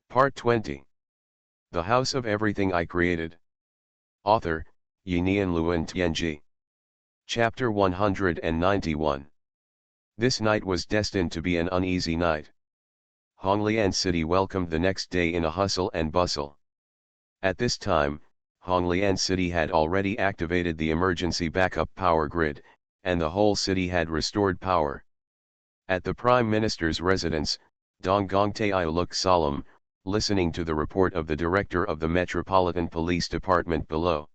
Part 20. The House of Everything I Created. Author, Yinian Luan Tianji. Chapter 191. This night was destined to be an uneasy night. Honglian City welcomed the next day in a hustle and bustle. At this time, Honglian City had already activated the emergency backup power grid, and the whole city had restored power. At the Prime Minister's residence, Dong Gongtai looked solemn, listening to the report of the director of the Metropolitan Police Department below.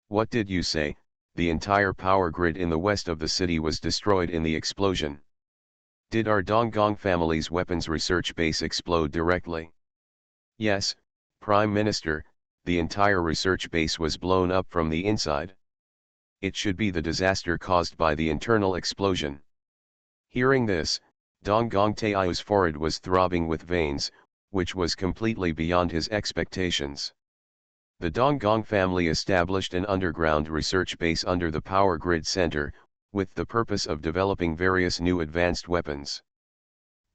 What did you say? The entire power grid in the west of the city was destroyed in the explosion. Did our Donggong family's weapons research base explode directly? Yes, Prime Minister, the entire research base was blown up from the inside. It should be the disaster caused by the internal explosion. Hearing this, Donggong Tao's forehead was throbbing with veins, which was completely beyond his expectations. The Donggong family established an underground research base under the power grid center, with the purpose of developing various new advanced weapons.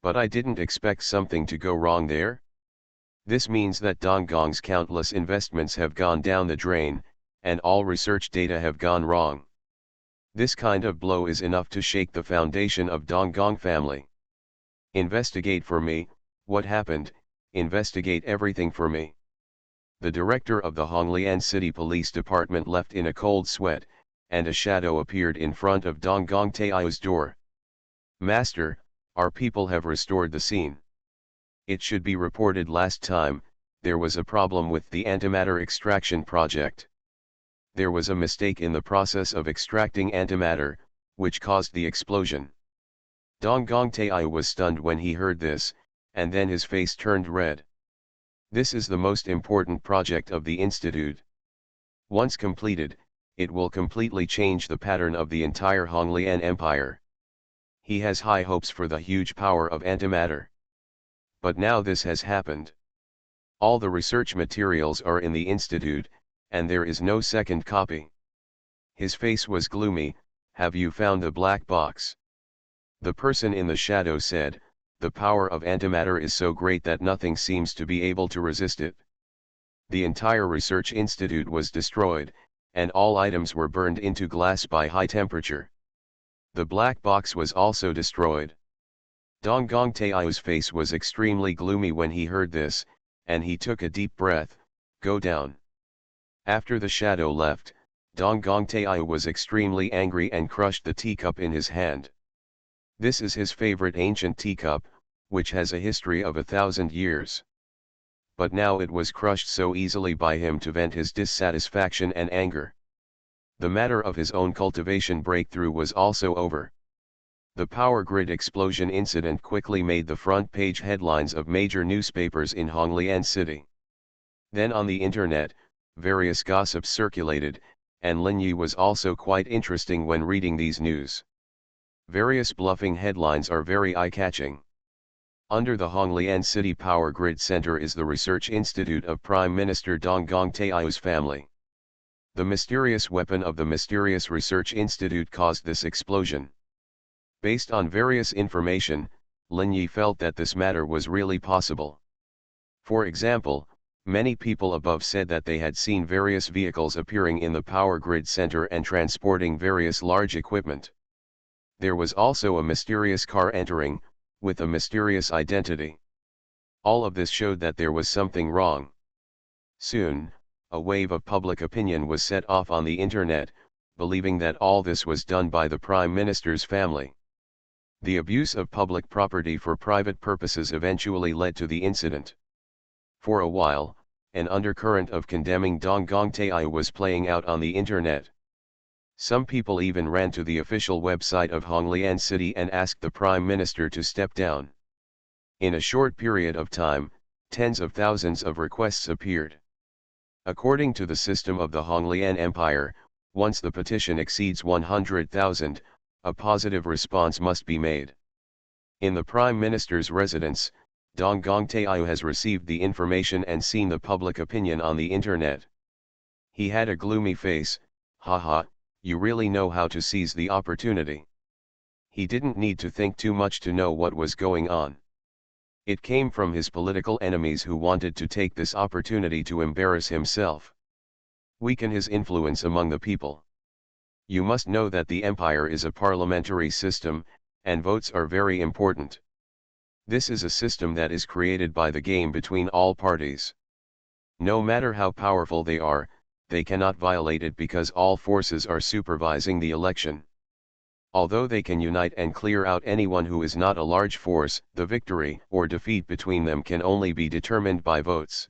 But I didn't expect something to go wrong there. This means that Donggong's countless investments have gone down the drain, and all research data have gone wrong. This kind of blow is enough to shake the foundation of Donggong family. Investigate for me, what happened, investigate everything for me. The director of the Honglian City Police Department left in a cold sweat, and a shadow appeared in front of Donggong Tao's door. Master, our people have restored the scene. It should be reported last time, there was a problem with the antimatter extraction project. There was a mistake in the process of extracting antimatter, which caused the explosion. Donggong Tao was stunned when he heard this, and then his face turned red. This is the most important project of the Institute. Once completed, it will completely change the pattern of the entire Honglian Empire. He has high hopes for the huge power of antimatter. But now this has happened. All the research materials are in the Institute, and there is no second copy. His face was gloomy. Have you found the black box? The person in the shadow said, the power of antimatter is so great that nothing seems to be able to resist it. The entire research institute was destroyed, and all items were burned into glass by high temperature. The black box was also destroyed. Donggong Tao's face was extremely gloomy when he heard this, and he took a deep breath. Go down. After the shadow left, Donggong Tao was extremely angry and crushed the teacup in his hand. This is his favorite ancient teacup, which has a history of 1,000 years. But now it was crushed so easily by him to vent his dissatisfaction and anger. The matter of his own cultivation breakthrough was also over. The power grid explosion incident quickly made the front page headlines of major newspapers in Honglian City. Then on the internet, various gossips circulated, and Lin Yi was also quite interesting when reading these news. Various bluffing headlines are very eye-catching. Under the Honglian City Power Grid Center is the Research Institute of Prime Minister Donggong Tao's family. The mysterious weapon of the mysterious Research Institute caused this explosion. Based on various information, Lin Yi felt that this matter was really possible. For example, many people above said that they had seen various vehicles appearing in the power grid center and transporting various large equipment. There was also a mysterious car entering, with a mysterious identity. All of this showed that there was something wrong. Soon, a wave of public opinion was set off on the internet, believing that all this was done by the Prime Minister's family. The abuse of public property for private purposes eventually led to the incident. For a while, an undercurrent of condemning Donggong Tao was playing out on the internet. Some people even ran to the official website of Honglian City and asked the Prime Minister to step down. In a short period of time, tens of thousands of requests appeared. According to the system of the Honglian Empire, once the petition exceeds 100,000, a positive response must be made. In the Prime Minister's residence, Donggong Tao has received the information and seen the public opinion on the internet. He had a gloomy face. Haha, you really know how to seize the opportunity. He didn't need to think too much to know what was going on. It came from his political enemies who wanted to take this opportunity to embarrass himself, weaken his influence among the people. You must know that the empire is a parliamentary system, and votes are very important. This is a system that is created by the game between all parties. No matter how powerful they are, they cannot violate it because all forces are supervising the election. Although they can unite and clear out anyone who is not a large force, the victory or defeat between them can only be determined by votes.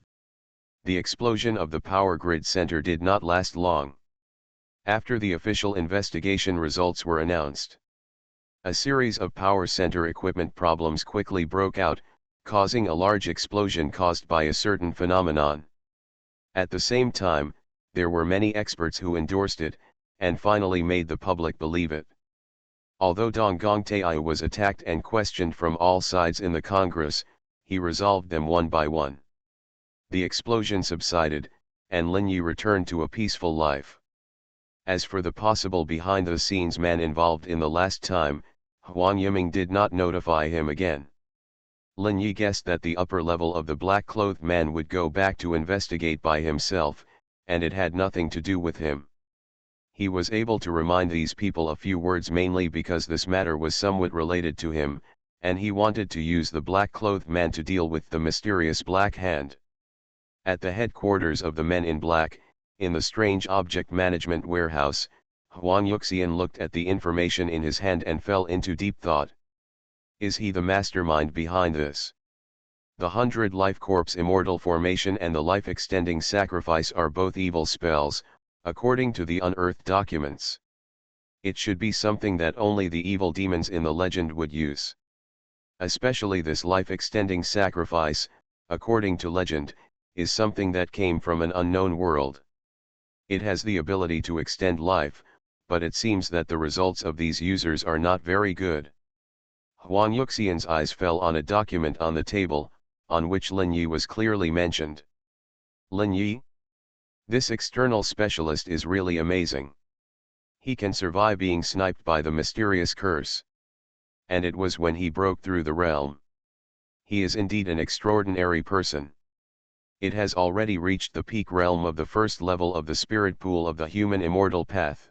The explosion of the power grid center did not last long. After the official investigation results were announced, a series of power center equipment problems quickly broke out, causing a large explosion caused by a certain phenomenon. At the same time, there were many experts who endorsed it, and finally made the public believe it. Although Dong Gongtai was attacked and questioned from all sides in the Congress, he resolved them one by one. The explosion subsided, and Lin Yi returned to a peaceful life. As for the possible behind-the-scenes man involved in the last time, Huang Yiming did not notify him again. Lin Yi guessed that the upper level of the black-clothed man would go back to investigate by himself, and it had nothing to do with him. He was able to remind these people a few words mainly because this matter was somewhat related to him, and he wanted to use the black-clothed man to deal with the mysterious Black Hand. At the headquarters of the Men in Black, in the strange object management warehouse, Huang Yuxian looked at the information in his hand and fell into deep thought. Is he the mastermind behind this? The 100 Life Corpse Immortal Formation and the Life-Extending Sacrifice are both evil spells, according to the unearthed documents. It should be something that only the evil demons in the legend would use. Especially this life-extending sacrifice, according to legend, is something that came from an unknown world. It has the ability to extend life, but it seems that the results of these users are not very good. Huang Yuxian's eyes fell on a document on the table, on which Lin Yi was clearly mentioned. Lin Yi? This external specialist is really amazing. He can survive being sniped by the mysterious curse. And it was when he broke through the realm. He is indeed an extraordinary person. It has already reached the peak realm of the first level of the spirit pool of the human immortal path.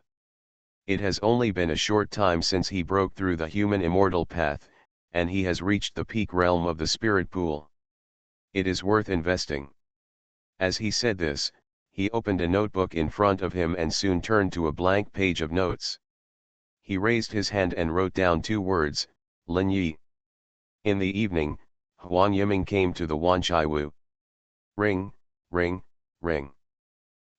It has only been a short time since he broke through the human immortal path, and he has reached the peak realm of the spirit pool. It is worth investing. As he said this, he opened a notebook in front of him and soon turned to a blank page of notes. He raised his hand and wrote down 2 words, Lin Yi. In the evening, Huang Yiming came to the Wanchaiwu. Ring, ring, ring.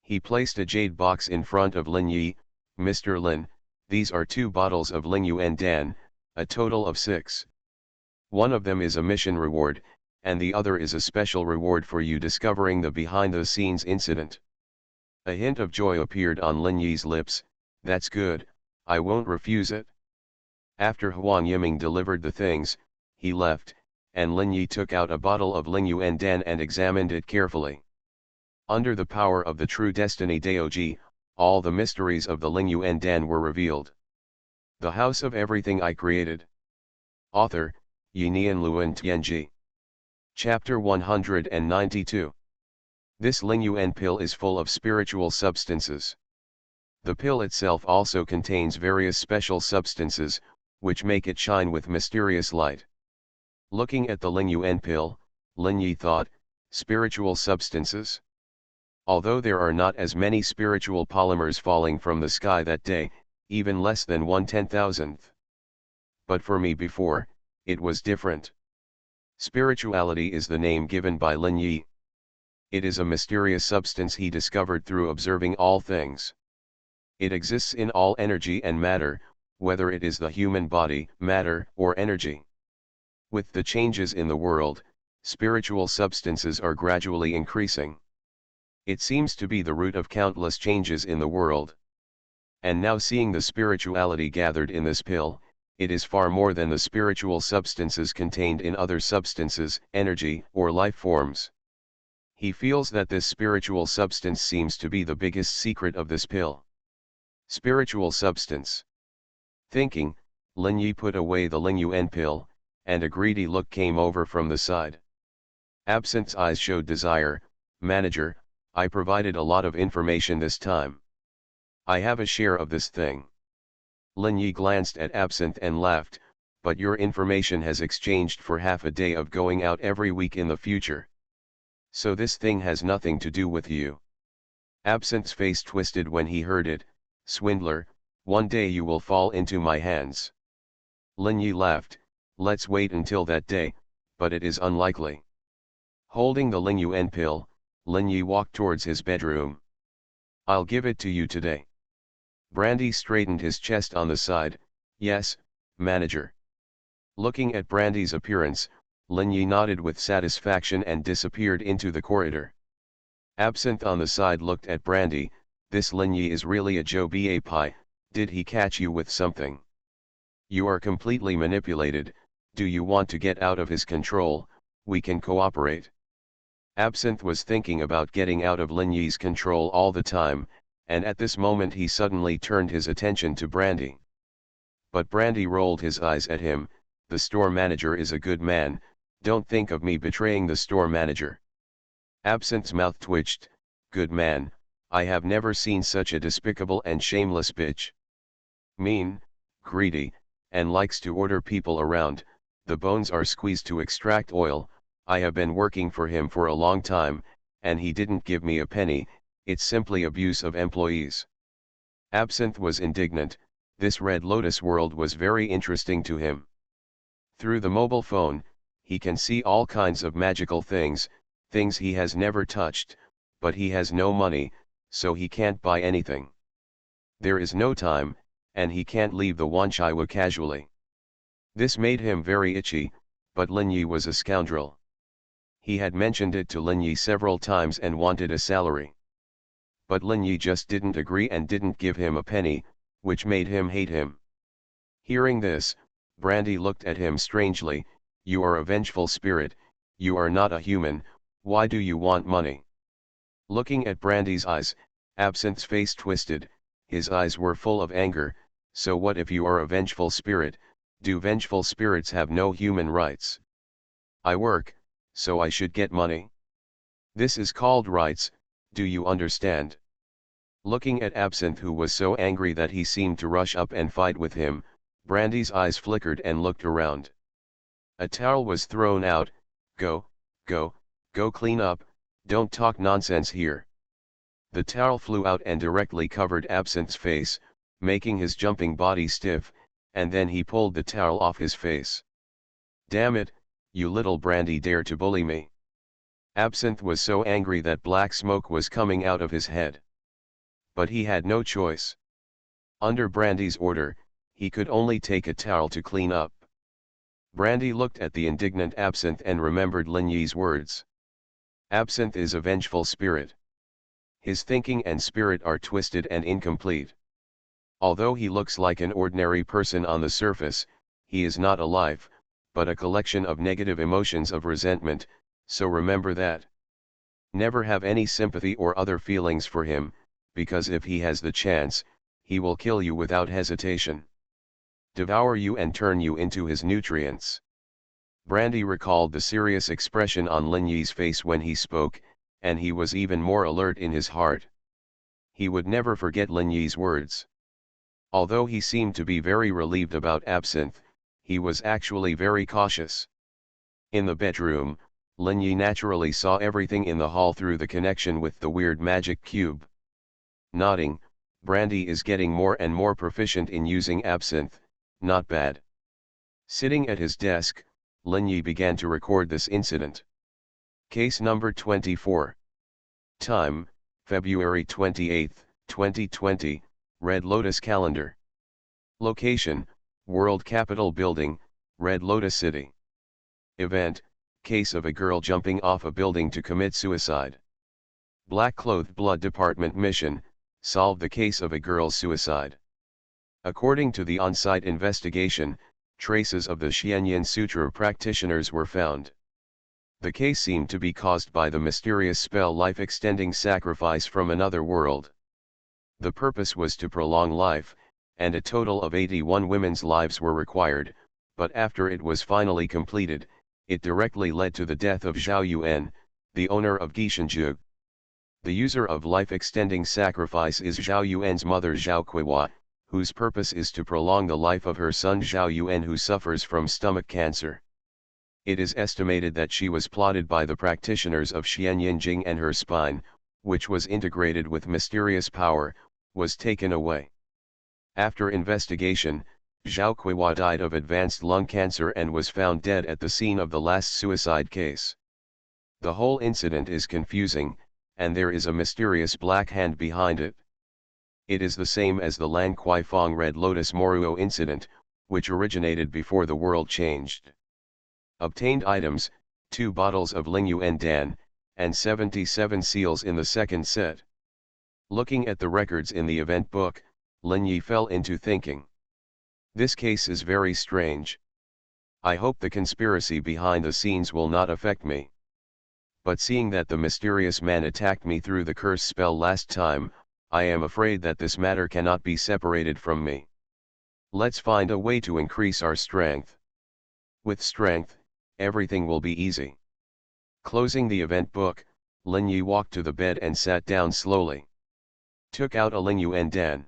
He placed a jade box in front of Lin Yi. Mr. Lin, these are 2 bottles of Ling Yuan Dan, a total of 6. One of them is a mission reward, and the other is a special reward for you discovering the behind-the-scenes incident. A hint of joy appeared on Lin Yi's lips. That's good, I won't refuse it. After Huang Yiming delivered the things, he left, and Lin Yi took out a bottle of Ling Yuan Dan and examined it carefully. Under the power of the true destiny Daoji, all the mysteries of the Ling Yuan Dan were revealed. The House of Everything I Created. Author, Yinian Luan Tianji. Chapter 192. This Ling Yuan pill is full of spiritual substances. The pill itself also contains various special substances, which make it shine with mysterious light. Looking at the Ling Yuan pill, Lin Yi thought, spiritual substances? Although there are not as many spiritual polymers falling from the sky that day, even less than 1/10,000th. But for me before, it was different. Spirituality is the name given by Lin Yi. It is a mysterious substance he discovered through observing all things. It exists in all energy and matter, whether it is the human body, matter, or energy. With the changes in the world, spiritual substances are gradually increasing. It seems to be the root of countless changes in the world. And now seeing the spirituality gathered in this pill, it is far more than the spiritual substances contained in other substances, energy, or life forms. He feels that this spiritual substance seems to be the biggest secret of this pill. Spiritual substance. Thinking, Lin Yi put away the Ling Yuan pill, and a greedy look came over from the side. Absint's eyes showed desire. Manager, I provided a lot of information this time. I have a share of this thing. Lin Yi glanced at Absinthe and laughed, but your information has exchanged for half a day of going out every week in the future. So this thing has nothing to do with you. Absinthe's face twisted when he heard it. Swindler, one day you will fall into my hands. Lin Yi laughed. Let's wait until that day, but it is unlikely. Holding the Ling Yuan pill, Lin Yi walked towards his bedroom. I'll give it to you today. Brandy straightened his chest on the side. Yes, manager. Looking at Brandy's appearance, Lin Yi nodded with satisfaction and disappeared into the corridor. Absinthe on the side looked at Brandy. This Lin Yi is really a Joe Ba. Did he catch you with something? You are completely manipulated. Do you want to get out of his control? We can cooperate. Absinthe was thinking about getting out of Lin Yi's control all the time, and at this moment he suddenly turned his attention to Brandy. But Brandy rolled his eyes at him. The store manager is a good man, don't think of me betraying the store manager. Absinthe's mouth twitched. Good man, I have never seen such a despicable and shameless bitch. Mean, greedy, and likes to order people around. The bones are squeezed to extract oil. I have been working for him for a long time, and he didn't give me a penny. It's simply abuse of employees. Absinthe was indignant. This Red Lotus world was very interesting to him. Through the mobile phone, he can see all kinds of magical things, things he has never touched, but he has no money, so he can't buy anything. There is no time, and he can't leave the Wanchaiwa casually. This made him very itchy, but Lin Yi was a scoundrel. He had mentioned it to Lin Yi several times and wanted a salary. But Lin Yi just didn't agree and didn't give him a penny, which made him hate him. Hearing this, Brandy looked at him strangely. You are a vengeful spirit, you are not a human, why do you want money? Looking at Brandy's eyes, Absinthe's face twisted. His eyes were full of anger. So what if you are a vengeful spirit? Do vengeful spirits have no human rights? I work, so I should get money. This is called rights, do you understand? Looking at Absinthe, who was so angry that he seemed to rush up and fight with him, Brandy's eyes flickered and looked around. A towel was thrown out. Go clean up, don't talk nonsense here. The towel flew out and directly covered Absinthe's face, making his jumping body stiff, and then he pulled the towel off his face. Damn it, you little Brandy dare to bully me. Absinthe was so angry that black smoke was coming out of his head. But he had no choice. Under Brandy's order, he could only take a towel to clean up. Brandy looked at the indignant Absinthe and remembered Lin Yi's words. Absinthe is a vengeful spirit. His thinking and spirit are twisted and incomplete. Although he looks like an ordinary person on the surface, he is not alive, but a collection of negative emotions of resentment, so remember that. Never have any sympathy or other feelings for him, because if he has the chance, he will kill you without hesitation. Devour you and turn you into his nutrients. Brandy recalled the serious expression on Lin Yi's face when he spoke, and he was even more alert in his heart. He would never forget Lin Yi's words. Although he seemed to be very relieved about Absinthe, he was actually very cautious. In the bedroom, Lin Yi naturally saw everything in the hall through the connection with the weird magic cube. Nodding, Brandy is getting more and more proficient in using Absinthe, not bad. Sitting at his desk, Lin Yi began to record this incident. Case number 24. Time, February 28, 2020, Red Lotus Calendar. Location, World Capitol Building, Red Lotus City. Event, case of a girl jumping off a building to commit suicide. Black-clothed blood department mission, solve the case of a girl's suicide. According to the on-site investigation, traces of the Xianyan Sutra practitioners were found. The case seemed to be caused by the mysterious spell life-extending sacrifice from another world. The purpose was to prolong life, and a total of 81 women's lives were required, but after it was finally completed, it directly led to the death of Xuanhuan, the owner of Gishanju. The user of life-extending sacrifice is Xuanhuan's mother Zhaoquihua, whose purpose is to prolong the life of her son Xuanhuan, who suffers from stomach cancer. It is estimated that she was plotted by the practitioners of Xianyinjing, and her spine, which was integrated with mysterious power, was taken away. After investigation, Zhaoquihua died of advanced lung cancer and was found dead at the scene of the last suicide case. The whole incident is confusing, and there is a mysterious black hand behind it. It is the same as the Lan Kuai-Fong Red Lotus Moruo incident, which originated before the world changed. Obtained items: 2 bottles of Lingyuan Dan, and 77 seals in the second set. Looking at the records in the event book, Lin Yi fell into thinking. This case is very strange. I hope the conspiracy behind the scenes will not affect me. But seeing that the mysterious man attacked me through the curse spell last time, I am afraid that this matter cannot be separated from me. Let's find a way to increase our strength. With strength, everything will be easy. Closing the event book, Lin Yi walked to the bed and sat down slowly. Took out a Lingyuan Dan.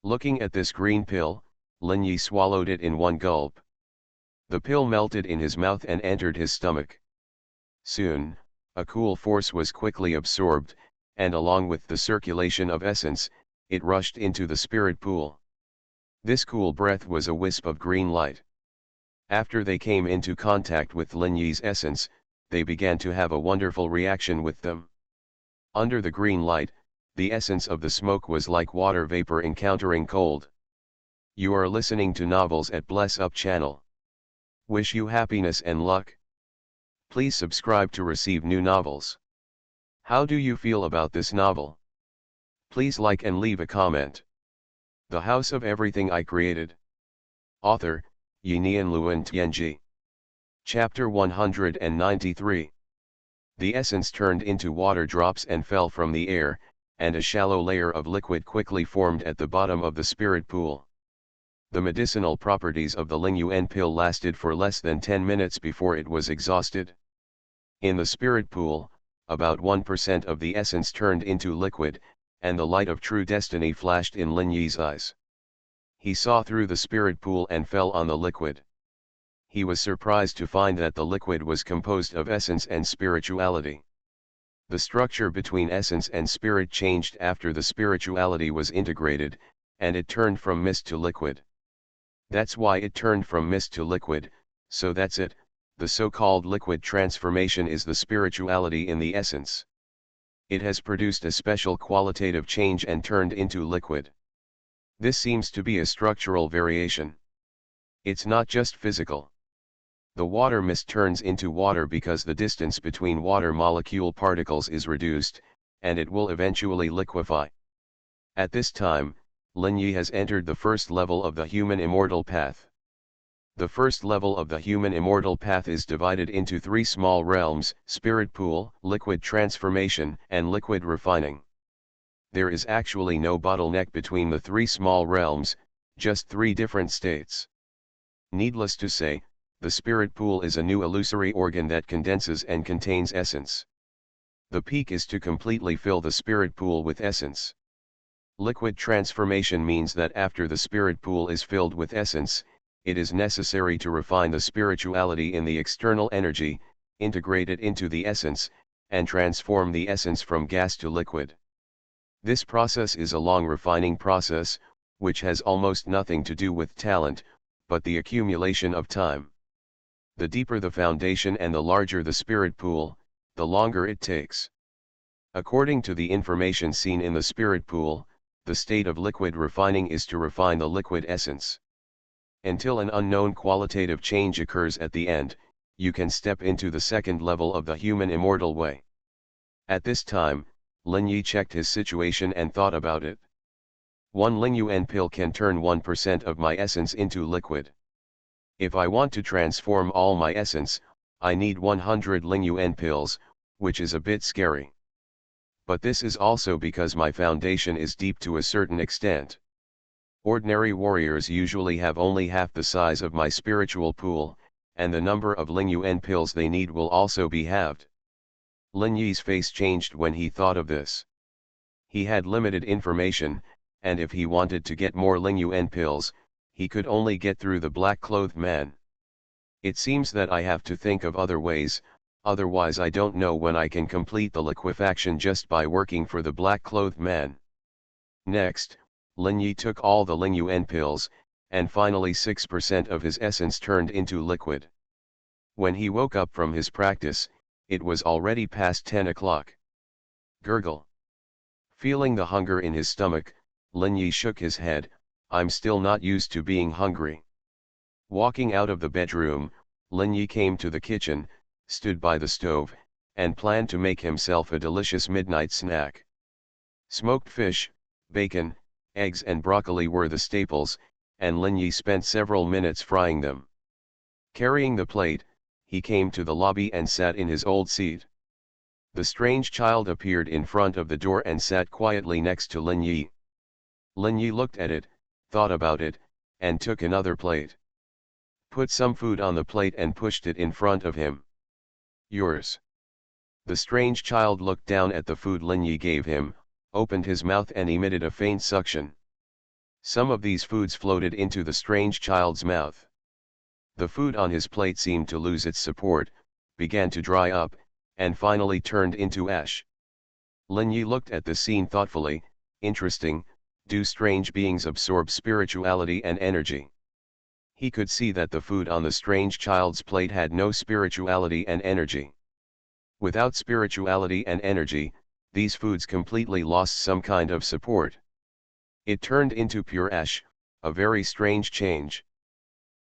Looking at this green pill, Lin Yi swallowed it in one gulp. The pill melted in his mouth and entered his stomach. Soon, a cool force was quickly absorbed, and along with the circulation of essence, it rushed into the spirit pool. This cool breath was a wisp of green light. After they came into contact with Lin Yi's essence, they began to have a wonderful reaction with them. Under the green light, the essence of the smoke was like water vapor encountering cold. You are listening to novels at Bless Up channel. Wish you happiness and luck. Please subscribe to receive new novels. How do you feel about this novel? Please like and leave a comment. The House of Everything I Created. Author, Yinian Luan Tianji. Chapter 193. The essence turned into water drops and fell from the air, and a shallow layer of liquid quickly formed at the bottom of the spirit pool. The medicinal properties of the Lingyuan pill lasted for less than 10 minutes before it was exhausted. In the spirit pool, about 1% of the essence turned into liquid, and the light of true destiny flashed in Lin Yi's eyes. He saw through the spirit pool and fell on the liquid. He was surprised to find that the liquid was composed of essence and spirituality. The structure between essence and spirit changed after the spirituality was integrated, and it turned from mist to liquid. That's why it turned from mist to liquid, so that's it. The so-called liquid transformation is the spirituality in the essence. It has produced a special qualitative change and turned into liquid. This seems to be a structural variation. It's not just physical. The water mist turns into water because the distance between water molecule particles is reduced, and it will eventually liquefy. At this time, Lin Yi has entered the first level of the human immortal path. The first level of the human immortal path is divided into 3 small realms: spirit pool, liquid transformation, and liquid refining. There is actually no bottleneck between the 3 small realms, just 3 different states. Needless to say, the spirit pool is a new illusory organ that condenses and contains essence. The peak is to completely fill the spirit pool with essence. Liquid transformation means that after the spirit pool is filled with essence, it is necessary to refine the spirituality in the external energy, integrate it into the essence, and transform the essence from gas to liquid. This process is a long refining process, which has almost nothing to do with talent, but the accumulation of time. The deeper the foundation and the larger the spirit pool, the longer it takes. According to the information seen in the spirit pool, the state of liquid refining is to refine the liquid essence. Until an unknown qualitative change occurs at the end, you can step into the second level of the human immortal way. At this time, Lin Yi checked his situation and thought about it. 1 Lingyuan pill can turn 1% of my essence into liquid. If I want to transform all my essence, I need 100 Lingyuan pills, which is a bit scary. But this is also because my foundation is deep to a certain extent. Ordinary warriors usually have only half the size of my spiritual pool, and the number of Ling Yuan pills they need will also be halved. Lin Yi's face changed when he thought of this. He had limited information, and if he wanted to get more Ling Yuan pills, he could only get through the black-clothed man. It seems that I have to think of other ways, otherwise I don't know when I can complete the liquefaction just by working for the black-clothed man. Next, Lin Yi took all the Ling Yuan pills, and finally 6% of his essence turned into liquid. When he woke up from his practice, it was already past 10 o'clock. Gurgle. Feeling the hunger in his stomach, Lin Yi shook his head. I'm still not used to being hungry. Walking out of the bedroom, Lin Yi came to the kitchen, stood by the stove, and planned to make himself a delicious midnight snack. Smoked fish, bacon, eggs and broccoli were the staples, and Lin Yi spent several minutes frying them. Carrying the plate, he came to the lobby and sat in his old seat. The strange child appeared in front of the door and sat quietly next to Lin Yi. Lin Yi looked at it, thought about it, and took another plate. Put some food on the plate and pushed it in front of him. Yours. The strange child looked down at the food Lin Yi gave him, opened his mouth and emitted a faint suction. Some of these foods floated into the strange child's mouth. The food on his plate seemed to lose its support, began to dry up, and finally turned into ash. Lin Yi looked at the scene thoughtfully. Interesting, do strange beings absorb spirituality and energy? He could see that the food on the strange child's plate had no spirituality and energy. Without spirituality and energy, these foods completely lost some kind of support. It turned into pure ash, a very strange change.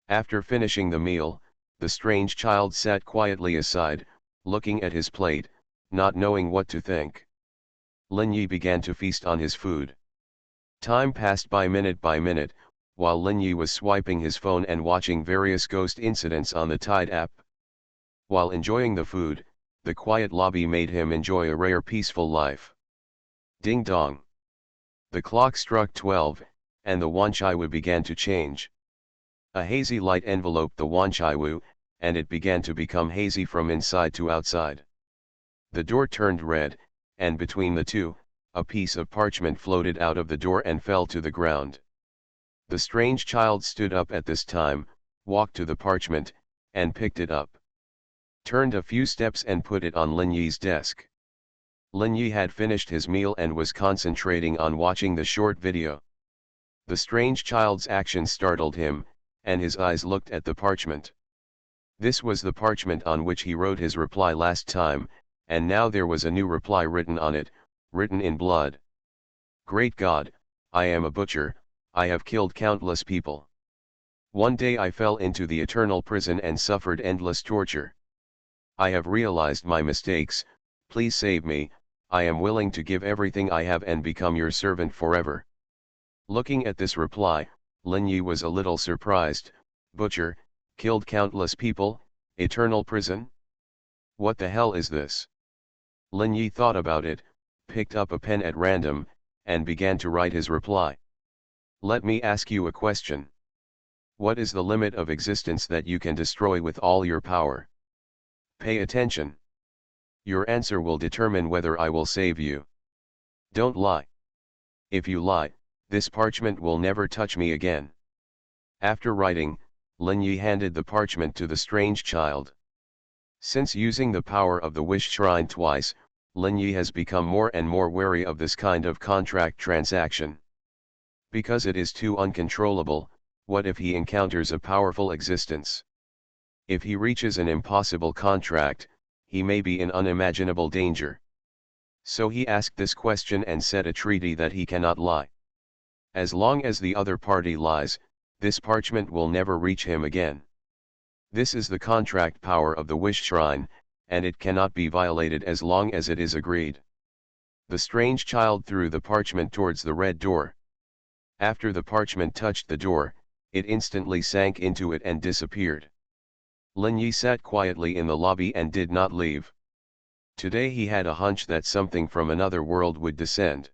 After finishing the meal, the strange child sat quietly aside, looking at his plate, not knowing what to think. Lin Yi began to feast on his food. Time passed by minute, while Lin Yi was swiping his phone and watching various ghost incidents on the Tide app. While enjoying the food, the quiet lobby made him enjoy a rare peaceful life. Ding dong. The clock struck 12, and the Wanchaiwu began to change. A hazy light enveloped the Wanchaiwu, and it began to become hazy from inside to outside. The door turned red, and between the two, a piece of parchment floated out of the door and fell to the ground. The strange child stood up at this time, walked to the parchment, and picked it up. Turned a few steps and put it on Lin Yi's desk. Lin Yi had finished his meal and was concentrating on watching the short video. The strange child's action startled him, and his eyes looked at the parchment. This was the parchment on which he wrote his reply last time, and now there was a new reply written on it, written in blood. Great God, I am a butcher, I have killed countless people. One day I fell into the eternal prison and suffered endless torture. I have realized my mistakes, please save me, I am willing to give everything I have and become your servant forever. Looking at this reply, Lin Yi was a little surprised. Butcher, killed countless people, eternal prison? What the hell is this? Lin Yi thought about it, picked up a pen at random, and began to write his reply. Let me ask you a question. What is the limit of existence that you can destroy with all your power? Pay attention. Your answer will determine whether I will save you. Don't lie. If you lie, this parchment will never touch me again. After writing, Lin Yi handed the parchment to the strange child. Since using the power of the wish shrine twice, Lin Yi has become more and more wary of this kind of contract transaction. Because it is too uncontrollable, what if he encounters a powerful existence? If he reaches an impossible contract, he may be in unimaginable danger. So he asked this question and set a treaty that he cannot lie. As long as the other party lies, this parchment will never reach him again. This is the contract power of the wish shrine, and it cannot be violated as long as it is agreed. The strange child threw the parchment towards the red door. After the parchment touched the door, it instantly sank into it and disappeared. Lin Yi sat quietly in the lobby and did not leave. Today he had a hunch that something from another world would descend.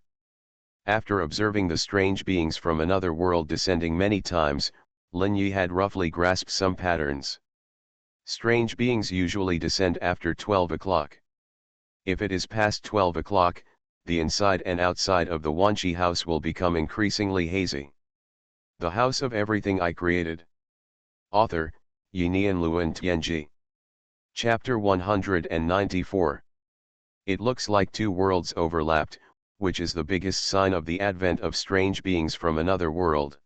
After observing the strange beings from another world descending many times, Lin Yi had roughly grasped some patterns. Strange beings usually descend after 12 o'clock. If it is past 12 o'clock, the inside and outside of the Wanqi house will become increasingly hazy. The House of Everything I Created. Author, Yinian Luan Tianji. Chapter 194. It looks like two worlds overlapped, which is the biggest sign of the advent of strange beings from another world.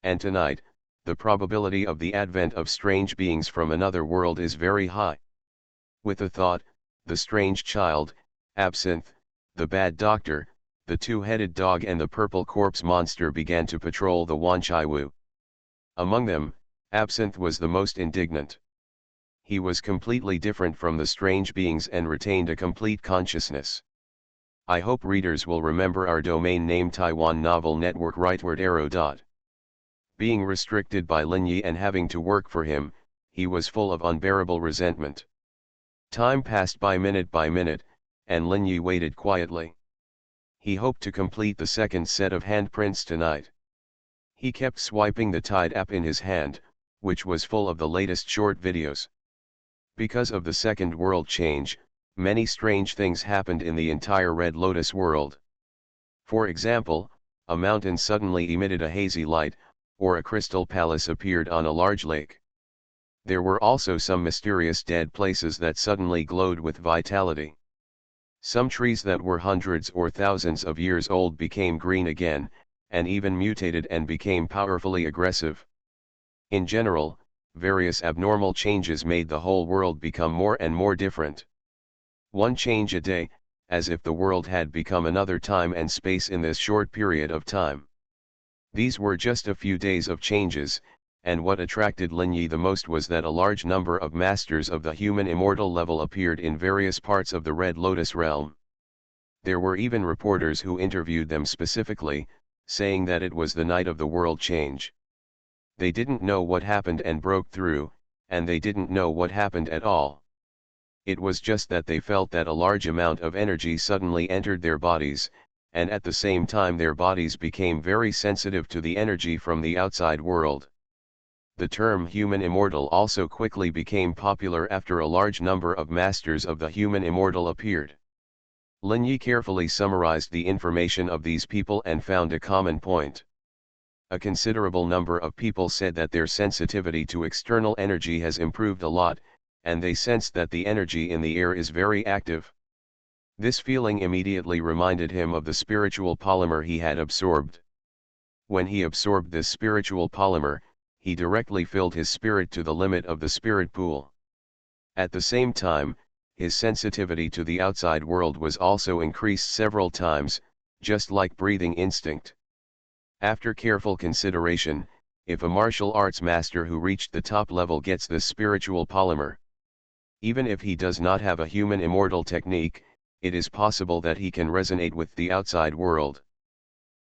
And tonight, the probability of the advent of strange beings from another world is very high. With the thought, the strange child, Absinthe, the bad doctor, the two-headed dog and the purple corpse monster began to patrol the Wanchaiwu. Among them, Absinthe was the most indignant. He was completely different from the strange beings and retained a complete consciousness. I hope readers will remember our domain name Taiwan Novel Network rightward arrow. Being restricted by Lin Yi and having to work for him, he was full of unbearable resentment. Time passed by minute, and Lin Yi waited quietly. He hoped to complete the second set of handprints tonight. He kept swiping the Tide app in his hand, which was full of the latest short videos. Because of the second world change, many strange things happened in the entire Red Lotus world. For example, a mountain suddenly emitted a hazy light, or a crystal palace appeared on a large lake. There were also some mysterious dead places that suddenly glowed with vitality. Some trees that were hundreds or thousands of years old became green again, and even mutated and became powerfully aggressive. In general, various abnormal changes made the whole world become more and more different. One change a day, as if the world had become another time and space in this short period of time. These were just a few days of changes, and what attracted Lin Yi the most was that a large number of masters of the human immortal level appeared in various parts of the Red Lotus realm. There were even reporters who interviewed them specifically, saying that it was the night of the world change. They didn't know what happened and broke through, and they didn't know what happened at all. It was just that they felt that a large amount of energy suddenly entered their bodies, and at the same time their bodies became very sensitive to the energy from the outside world. The term human immortal also quickly became popular after a large number of masters of the human immortal appeared. Lin Yi carefully summarized the information of these people and found a common point. A considerable number of people said that their sensitivity to external energy has improved a lot, and they sensed that the energy in the air is very active. This feeling immediately reminded him of the spiritual polymer he had absorbed. When he absorbed this spiritual polymer, he directly filled his spirit to the limit of the spirit pool. At the same time, his sensitivity to the outside world was also increased several times, just like breathing instinct. After careful consideration, if a martial arts master who reached the top level gets this spiritual polymer, even if he does not have a human immortal technique, it is possible that he can resonate with the outside world.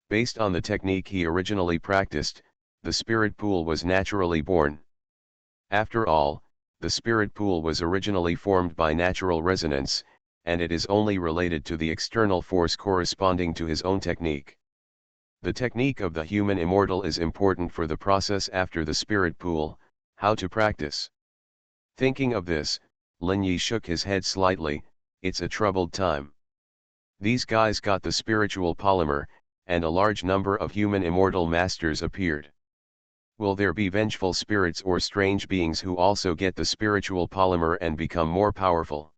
Based on the technique he originally practiced, the spirit pool was naturally born. After all, the spirit pool was originally formed by natural resonance, and it is only related to the external force corresponding to his own technique. The technique of the human immortal is important for the process after the spirit pool, how to practice. Thinking of this, Lin Yi shook his head slightly. It's a troubled time. These guys got the spiritual polymer, and a large number of human immortal masters appeared. Will there be vengeful spirits or strange beings who also get the spiritual polymer and become more powerful?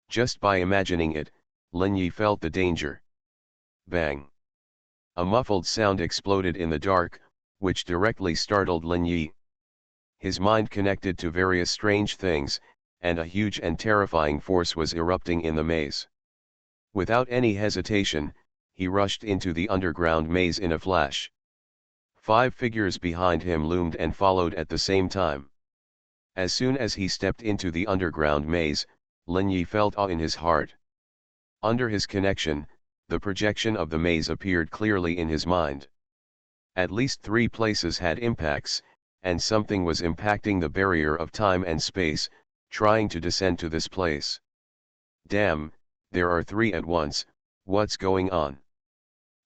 Just by imagining it, Lin Yi felt the danger. Bang! A muffled sound exploded in the dark, which directly startled Lin Yi. His mind connected to various strange things, and a huge and terrifying force was erupting in the maze. Without any hesitation, he rushed into the underground maze in a flash. 5 figures behind him loomed and followed at the same time. As soon as he stepped into the underground maze, Lin Yi felt awe in his heart. Under his connection, the projection of the maze appeared clearly in his mind. At least 3 places had impacts, and something was impacting the barrier of time and space, trying to descend to this place. Damn, there are 3 at once, what's going on?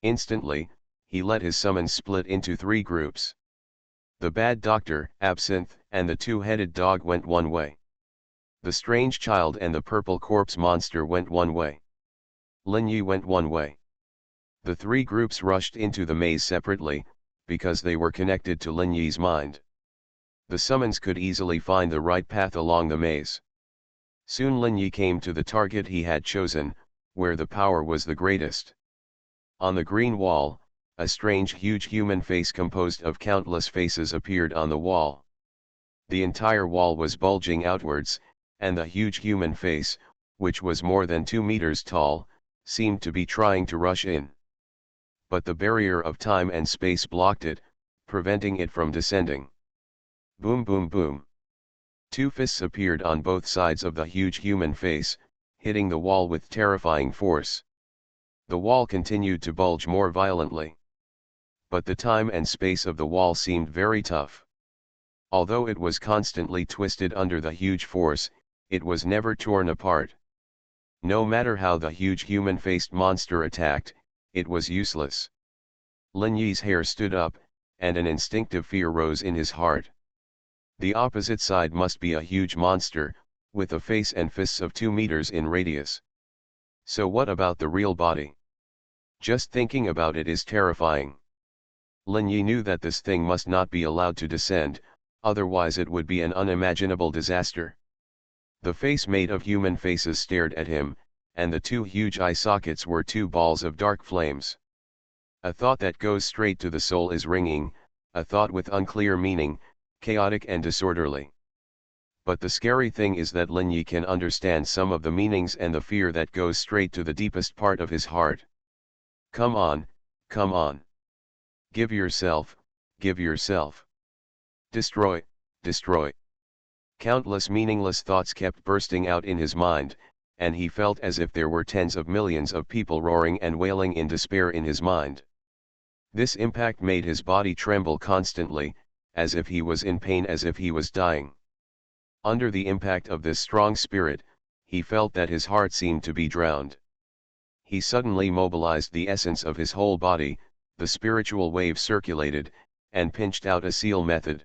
Instantly, he let his summons split into 3 groups. The bad doctor, Absinthe, and the 2-headed dog went one way. The strange child and the purple corpse monster went one way. Lin Yi went one way. The 3 groups rushed into the maze separately, because they were connected to Lin Yi's mind. The summons could easily find the right path along the maze. Soon Lin Yi came to the target he had chosen, where the power was the greatest. On the green wall, a strange huge human face composed of countless faces appeared on the wall. The entire wall was bulging outwards, and the huge human face, which was more than 2 meters tall, seemed to be trying to rush in. But the barrier of time and space blocked it, preventing it from descending. Boom boom boom. 2 fists appeared on both sides of the huge human face, hitting the wall with terrifying force. The wall continued to bulge more violently. But the time and space of the wall seemed very tough. Although it was constantly twisted under the huge force, it was never torn apart. No matter how the huge human-faced monster attacked, it was useless. Lin Yi's hair stood up, and an instinctive fear rose in his heart. The opposite side must be a huge monster, with a face and fists of 2 meters in radius. So what about the real body? Just thinking about it is terrifying. Lin Yi knew that this thing must not be allowed to descend, otherwise it would be an unimaginable disaster. The face made of human faces stared at him, and the 2 huge eye sockets were 2 balls of dark flames. A thought that goes straight to the soul is ringing, a thought with unclear meaning, chaotic and disorderly. But the scary thing is that Lin Yi can understand some of the meanings and the fear that goes straight to the deepest part of his heart. Come on, come on. Give yourself, give yourself. Destroy, destroy. Countless meaningless thoughts kept bursting out in his mind, and he felt as if there were tens of millions of people roaring and wailing in despair in his mind. This impact made his body tremble constantly, as if he was in pain, as if he was dying. Under the impact of this strong spirit, he felt that his heart seemed to be drowned. He suddenly mobilized the essence of his whole body, the spiritual wave circulated, and pinched out a seal method.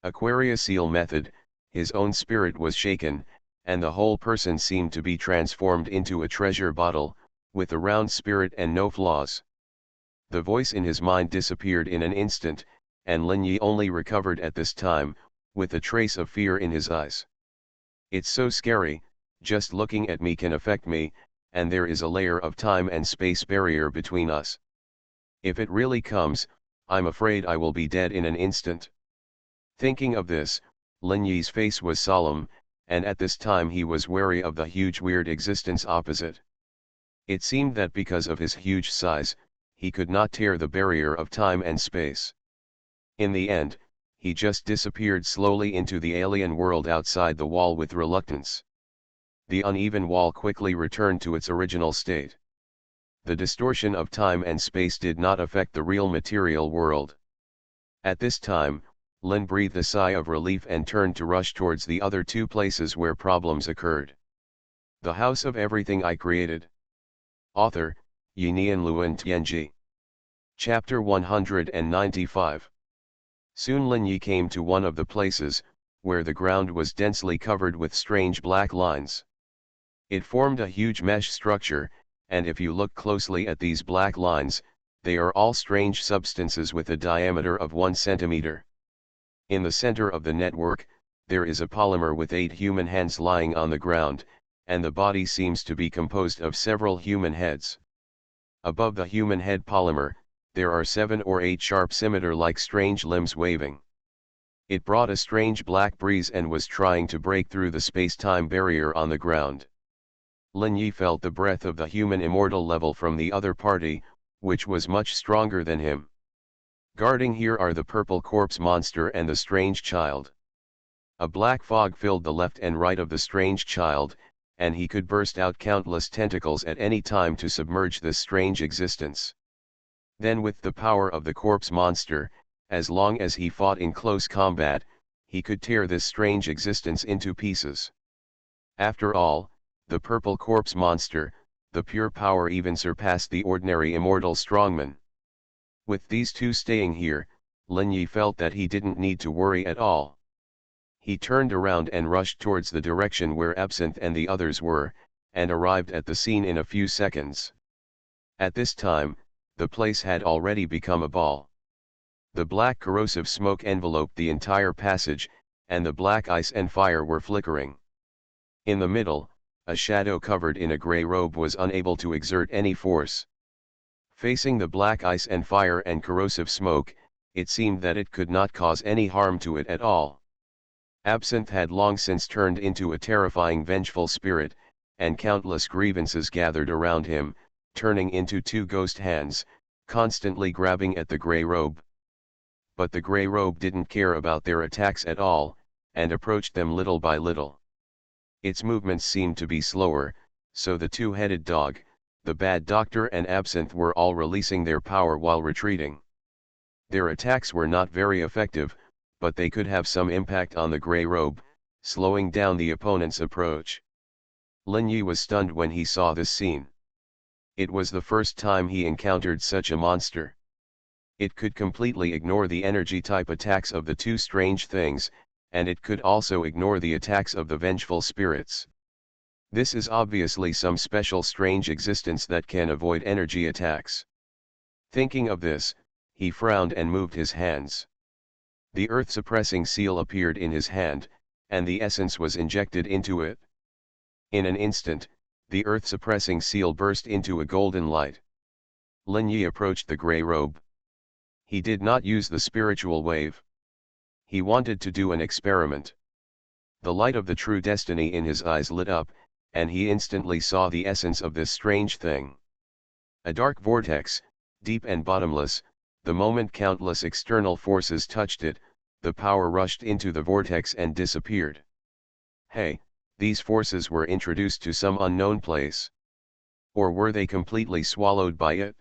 Aquaria seal method. His own spirit was shaken, and the whole person seemed to be transformed into a treasure bottle, with a round spirit and no flaws. The voice in his mind disappeared in an instant, and Lin Yi only recovered at this time, with a trace of fear in his eyes. It's so scary, just looking at me can affect me, and there is a layer of time and space barrier between us. If it really comes, I'm afraid I will be dead in an instant. Thinking of this, Lin Yi's face was solemn, and at this time he was wary of the huge weird existence opposite. It seemed that because of his huge size, he could not tear the barrier of time and space. In the end, he just disappeared slowly into the alien world outside the wall with reluctance. The uneven wall quickly returned to its original state. The distortion of time and space did not affect the real material world. At this time, Lin breathed a sigh of relief and turned to rush towards the other 2 places where problems occurred. The House of Everything I Created. Author, Yinian Luan Tianji. Chapter 195. Soon Lin Yi came to one of the places, where the ground was densely covered with strange black lines. It formed a huge mesh structure, and if you look closely at these black lines, they are all strange substances with a diameter of 1 centimeter. In the center of the network, there is a polymer with 8 human hands lying on the ground, and the body seems to be composed of several human heads. Above the human head polymer, there are 7 or 8 sharp scimitar-like strange limbs waving. It brought a strange black breeze and was trying to break through the space-time barrier on the ground. Lin Yi felt the breath of the human immortal level from the other party, which was much stronger than him. Guarding here are the purple corpse monster and the strange child. A black fog filled the left and right of the strange child, and he could burst out countless tentacles at any time to submerge this strange existence. Then with the power of the corpse monster, as long as he fought in close combat, he could tear this strange existence into pieces. After all, the purple corpse monster, the pure power even surpassed the ordinary immortal strongman. With these two staying here, Lin Yi felt that he didn't need to worry at all. He turned around and rushed towards the direction where Absinthe and the others were, and arrived at the scene in a few seconds. At this time, the place had already become a ball. The black corrosive smoke enveloped the entire passage, and the black ice and fire were flickering. In the middle, a shadow covered in a grey robe was unable to exert any force. Facing the black ice and fire and corrosive smoke, it seemed that it could not cause any harm to it at all. Absinthe had long since turned into a terrifying vengeful spirit, and countless grievances gathered around him, turning into two ghost hands, constantly grabbing at the grey robe. But the grey robe didn't care about their attacks at all, and approached them little by little. Its movements seemed to be slower, so the two-headed dog, the bad doctor and Absinthe were all releasing their power while retreating. Their attacks were not very effective, but they could have some impact on the grey robe, slowing down the opponent's approach. Lin Yi was stunned when he saw this scene. It was the first time he encountered such a monster. It could completely ignore the energy-type attacks of the two strange things, and it could also ignore the attacks of the vengeful spirits. This is obviously some special strange existence that can avoid energy attacks. Thinking of this, he frowned and moved his hands. The earth-suppressing seal appeared in his hand, and the essence was injected into it. In an instant, the earth-suppressing seal burst into a golden light. Lin Yi approached the grey robe. He did not use the spiritual wave. He wanted to do an experiment. The light of the true destiny in his eyes lit up, and he instantly saw the essence of this strange thing. A dark vortex, deep and bottomless. The moment countless external forces touched it, the power rushed into the vortex and disappeared. Hey, these forces were introduced to some unknown place. Or were they completely swallowed by it?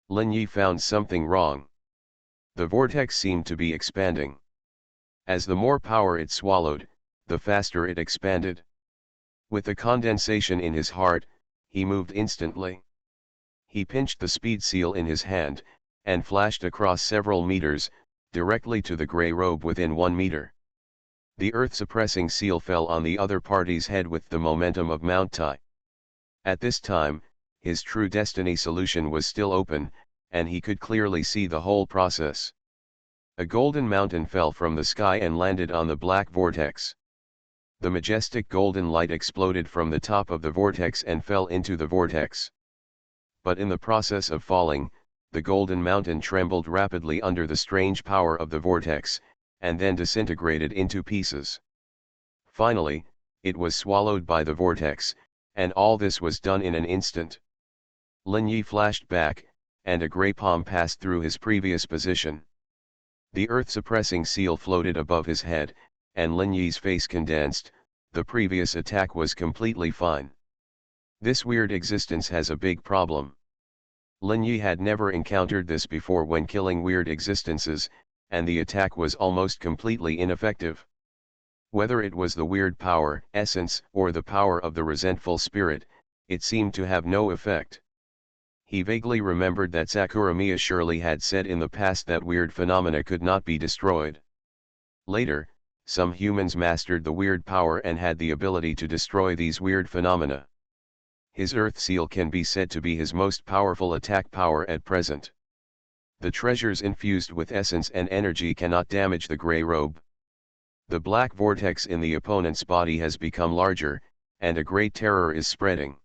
Lin Yi found something wrong. The vortex seemed to be expanding. As the more power it swallowed, the faster it expanded. With the condensation in his heart, he moved instantly. He pinched the speed seal in his hand, and flashed across several meters, directly to the grey robe within 1 meter. The earth-suppressing seal fell on the other party's head with the momentum of Mount Tai. At this time, his true destiny solution was still open, and he could clearly see the whole process. A golden mountain fell from the sky and landed on the black vortex. The majestic golden light exploded from the top of the vortex and fell into the vortex. But in the process of falling, the golden mountain trembled rapidly under the strange power of the vortex, and then disintegrated into pieces. Finally, it was swallowed by the vortex, and all this was done in an instant. Lin Yi flashed back, and a grey palm passed through his previous position. The earth-suppressing seal floated above his head, and Lin Yi's face condensed. The previous attack was completely fine. This weird existence has a big problem. Lin Yi had never encountered this before when killing weird existences, and the attack was almost completely ineffective. Whether it was the weird power, essence, or the power of the resentful spirit, it seemed to have no effect. He vaguely remembered that Sakuramiya surely had said in the past that weird phenomena could not be destroyed. Later, some humans mastered the weird power and had the ability to destroy these weird phenomena. His Earth Seal can be said to be his most powerful attack power at present. The treasures infused with essence and energy cannot damage the grey robe. The black vortex in the opponent's body has become larger, and a great terror is spreading.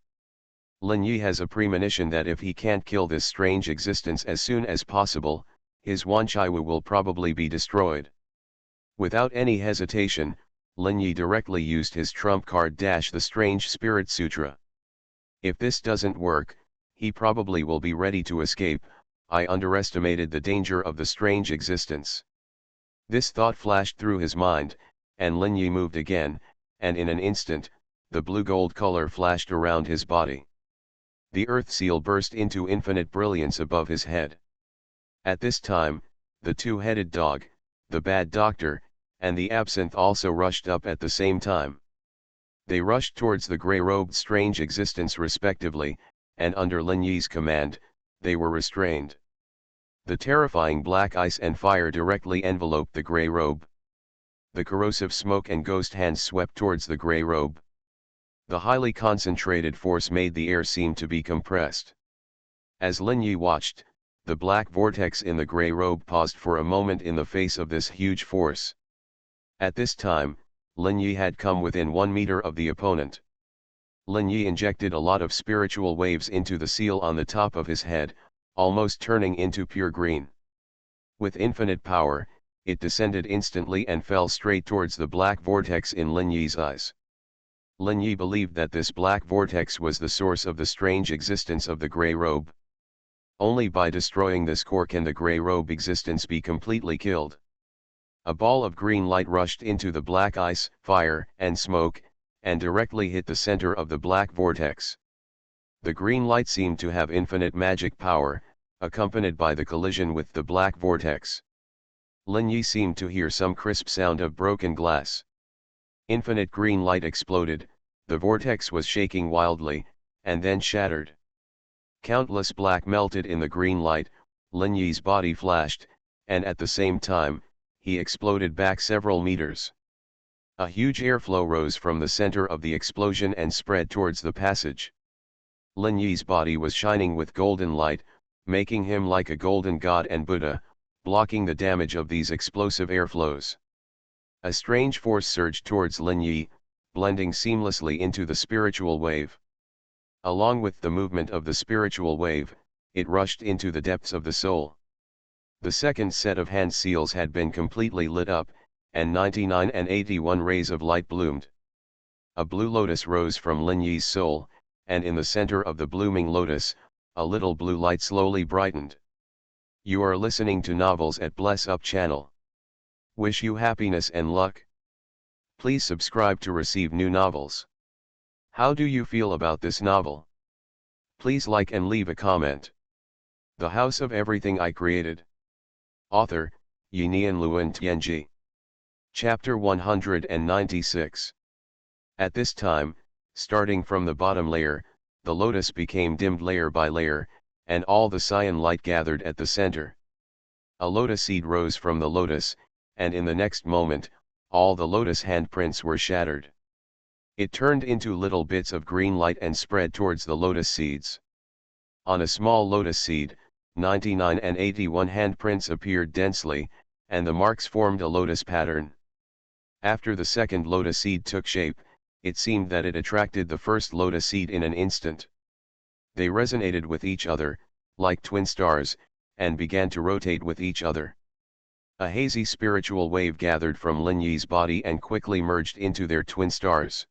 Lin Yi has a premonition that if he can't kill this strange existence as soon as possible, his Wanchaiwu will probably be destroyed. Without any hesitation, Lin Yi directly used his trump card the Strange Spirit Sutra. If this doesn't work, he probably will be ready to escape. I underestimated the danger of the strange existence. This thought flashed through his mind, and Lin Yi moved again, and in an instant, the blue-gold color flashed around his body. The Earth Seal burst into infinite brilliance above his head. At this time, the two-headed dog, the bad doctor, and the Absinthe also rushed up at the same time. They rushed towards the grey-robed strange existence respectively, and under Lin Yi's command, they were restrained. The terrifying black ice and fire directly enveloped the grey robe. The corrosive smoke and ghost hands swept towards the grey robe. The highly concentrated force made the air seem to be compressed. As Lin Yi watched, the black vortex in the grey robe paused for a moment in the face of this huge force. At this time, Lin Yi had come within 1 meter of the opponent. Lin Yi injected a lot of spiritual waves into the seal on the top of his head, almost turning into pure green. With infinite power, it descended instantly and fell straight towards the black vortex in Lin Yi's eyes. Lin Yi believed that this black vortex was the source of the strange existence of the grey robe. Only by destroying this core can the grey robe existence be completely killed. A ball of green light rushed into the black ice, fire, and smoke, and directly hit the center of the black vortex. The green light seemed to have infinite magic power, accompanied by the collision with the black vortex. Lin Yi seemed to hear some crisp sound of broken glass. Infinite green light exploded, the vortex was shaking wildly, and then shattered. Countless black melted in the green light, Lin Yi's body flashed, and at the same time, he exploded back several meters. A huge airflow rose from the center of the explosion and spread towards the passage. Lin Yi's body was shining with golden light, making him like a golden god and Buddha, blocking the damage of these explosive airflows. A strange force surged towards Lin Yi, blending seamlessly into the spiritual wave. Along with the movement of the spiritual wave, it rushed into the depths of the soul. The second set of hand seals had been completely lit up, and 99 and 81 rays of light bloomed. A blue lotus rose from Lin Yi's soul, and in the center of the blooming lotus, a little blue light slowly brightened. You are listening to Novels at Bless Up channel. Wish you happiness and luck. Please subscribe to receive new novels. How do you feel about this novel? Please like and leave a comment. The House of Everything I Created. Author, Yinian Luan Tianji. Chapter 196. At this time, starting from the bottom layer, the lotus became dimmed layer by layer, and all the cyan light gathered at the center. A lotus seed rose from the lotus, and in the next moment, all the lotus handprints were shattered. It turned into little bits of green light and spread towards the lotus seeds. On a small lotus seed, 99 and 81 handprints appeared densely, and the marks formed a lotus pattern. After the second lotus seed took shape, it seemed that it attracted the first lotus seed in an instant. They resonated with each other, like twin stars, and began to rotate with each other. A hazy spiritual wave gathered from Lin Yi's body and quickly merged into their twin stars.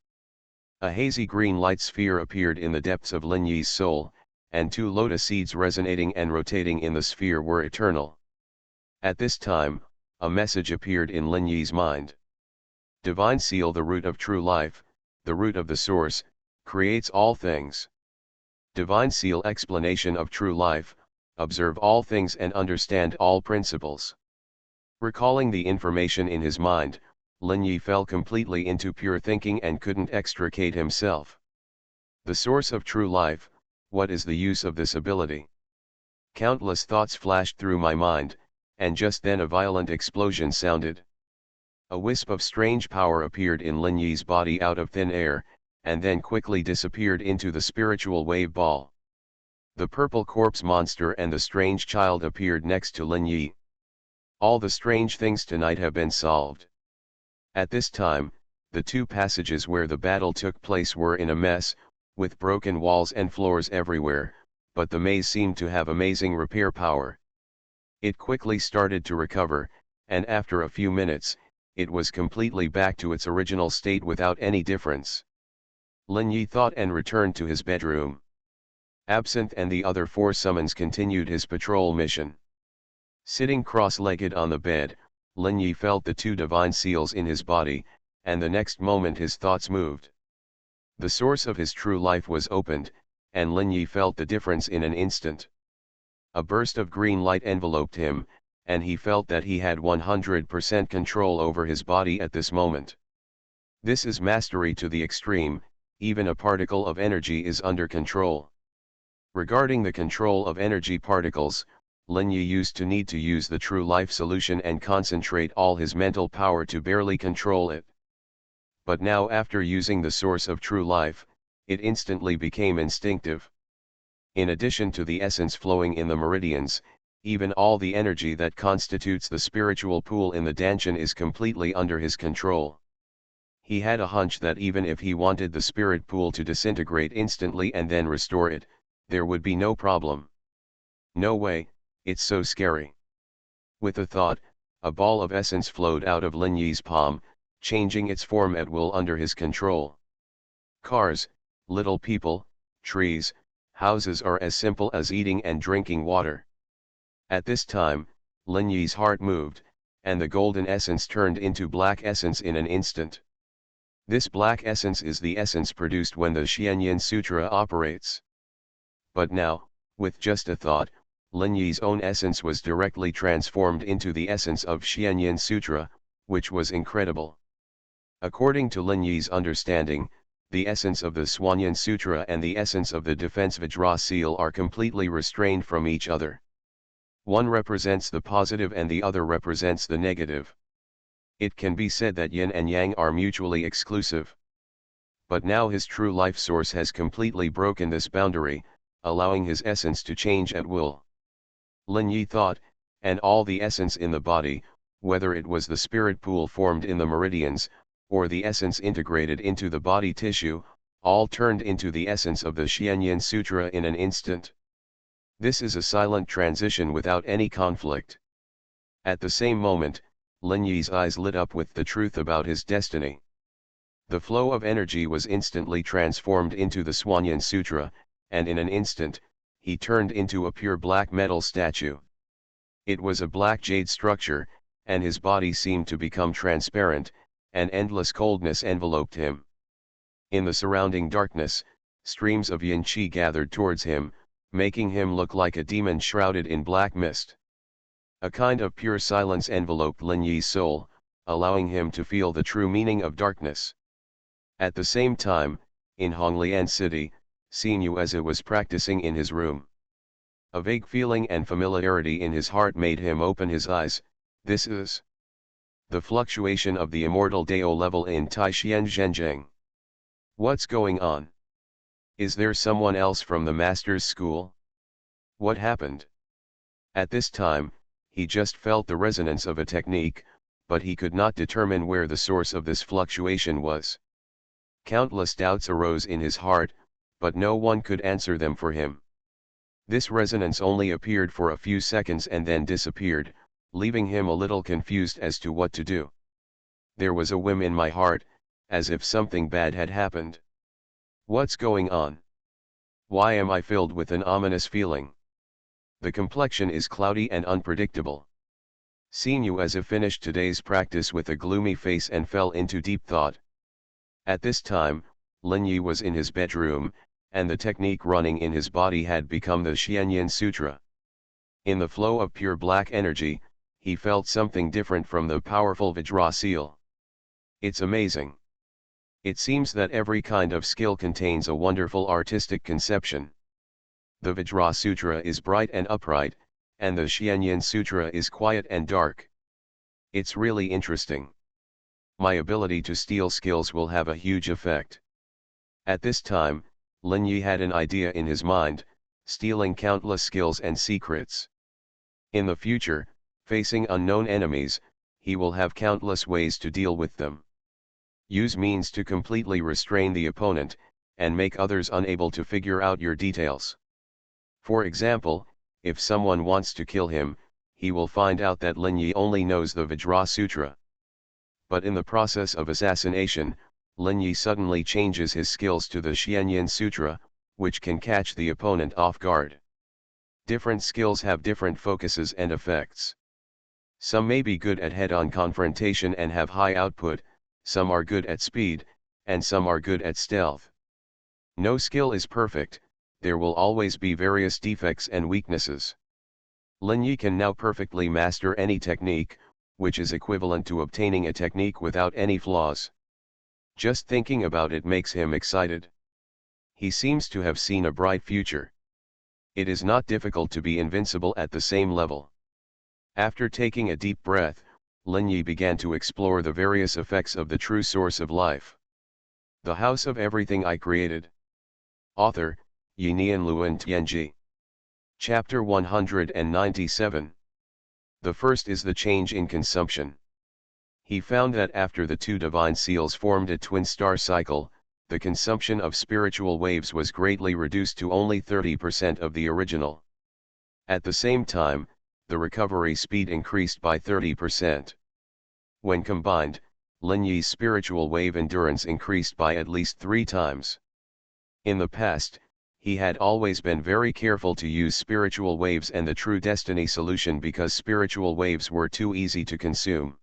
A hazy green light sphere appeared in the depths of Lin Yi's soul, and 2 lotus seeds resonating and rotating in the sphere were eternal. At this time, a message appeared in Lin Yi's mind. Divine Seal, the root of true life, the root of the source, creates all things. Divine Seal, explanation of true life, observe all things and understand all principles. Recalling the information in his mind, Lin Yi fell completely into pure thinking and couldn't extricate himself. The source of true life, what is the use of this ability? Countless thoughts flashed through my mind, and just then a violent explosion sounded. A wisp of strange power appeared in Lin Yi's body out of thin air, and then quickly disappeared into the spiritual wave ball. The purple corpse monster and the strange child appeared next to Lin Yi. All the strange things tonight have been solved. At this time, the 2 passages where the battle took place were in a mess, with broken walls and floors everywhere, but the maze seemed to have amazing repair power. It quickly started to recover, and after a few minutes, it was completely back to its original state without any difference. Lin Yi thought and returned to his bedroom. Absinthe and the other 4 summons continued his patrol mission. Sitting cross-legged on the bed, Lin Yi felt the 2 divine seals in his body, and the next moment his thoughts moved. The source of his true life was opened, and Lin Yi felt the difference in an instant. A burst of green light enveloped him, and he felt that he had 100% control over his body at this moment. This is mastery to the extreme, even a particle of energy is under control. Regarding the control of energy particles, Lin Yi used to need to use the true life solution and concentrate all his mental power to barely control it. But now after using the source of true life, it instantly became instinctive. In addition to the essence flowing in the meridians, even all the energy that constitutes the spiritual pool in the Danshan is completely under his control. He had a hunch that even if he wanted the spirit pool to disintegrate instantly and then restore it, there would be no problem. No way, it's so scary. With a thought, a ball of essence flowed out of Lin Yi's palm, changing its form at will under his control. Cars, little people, trees, houses are as simple as eating and drinking water. At this time, Lin Yi's heart moved, and the golden essence turned into black essence in an instant. This black essence is the essence produced when the Xuanhuan Sutra operates. But now, with just a thought, Lin Yi's own essence was directly transformed into the essence of Xuanhuan Sutra, which was incredible. According to Lin Yi's understanding, the essence of the Xuanhuan Sutra and the essence of the defense Vajra seal are completely restrained from each other. One represents the positive and the other represents the negative. It can be said that yin and yang are mutually exclusive. But now his true life source has completely broken this boundary, allowing his essence to change at will. Lin Yi thought, and all the essence in the body, whether it was the spirit pool formed in the meridians, or the essence integrated into the body tissue, all turned into the essence of the Xuanhuan Sutra in an instant. This is a silent transition without any conflict. At the same moment, Lin Yi's eyes lit up with the truth about his destiny. The flow of energy was instantly transformed into the Xuanhuan Sutra, and in an instant, he turned into a pure black metal statue. It was a black jade structure, and his body seemed to become transparent, and endless coldness enveloped him. In the surrounding darkness, streams of yin qi gathered towards him, making him look like a demon shrouded in black mist. A kind of pure silence enveloped Lin Yi's soul, allowing him to feel the true meaning of darkness. At the same time, in Honglian City, Xuanhuan was practicing in his room. A vague feeling and familiarity in his heart made him open his eyes. This is the fluctuation of the immortal Dao level in Taishian Zhenjiang. What's going on? Is there someone else from the master's school? What happened? At this time, he just felt the resonance of a technique, but he could not determine where the source of this fluctuation was. Countless doubts arose in his heart, but no one could answer them for him. This resonance only appeared for a few seconds and then disappeared, leaving him a little confused as to what to do. There was a whim in my heart, as if something bad had happened. What's going on? Why am I filled with an ominous feeling? The complexion is cloudy and unpredictable. Xuanhuan finished today's practice with a gloomy face and fell into deep thought. At this time, Lin Yi was in his bedroom, and the technique running in his body had become the Xuanhuan Sutra. In the flow of pure black energy, he felt something different from the powerful Vajra seal. It's amazing. It seems that every kind of skill contains a wonderful artistic conception. The Vajra Sutra is bright and upright, and the Xuanhuan Sutra is quiet and dark. It's really interesting. My ability to steal skills will have a huge effect. At this time, Lin Yi had an idea in his mind, stealing countless skills and secrets. In the future, facing unknown enemies, he will have countless ways to deal with them. Use means to completely restrain the opponent, and make others unable to figure out your details. For example, if someone wants to kill him, he will find out that Lin Yi only knows the Vajra Sutra. But in the process of assassination, Lin Yi suddenly changes his skills to the Xuanhuan Sutra, which can catch the opponent off guard. Different skills have different focuses and effects. Some may be good at head-on confrontation and have high output, some are good at speed, and some are good at stealth. No skill is perfect, there will always be various defects and weaknesses. Lin Yi can now perfectly master any technique, which is equivalent to obtaining a technique without any flaws. Just thinking about it makes him excited. He seems to have seen a bright future. It is not difficult to be invincible at the same level. After taking a deep breath, Lin Yi began to explore the various effects of the true source of life. The House of Everything I Created. Author, Yinian Luan Tianji. Chapter 197. The first is the change in consumption. He found that after the two divine seals formed a twin star cycle, the consumption of spiritual waves was greatly reduced to only 30% of the original. At the same time, the recovery speed increased by 30%. When combined, Lin Yi's spiritual wave endurance increased by at least 3 times. In the past, he had always been very careful to use spiritual waves and the true destiny solution because spiritual waves were too easy to consume.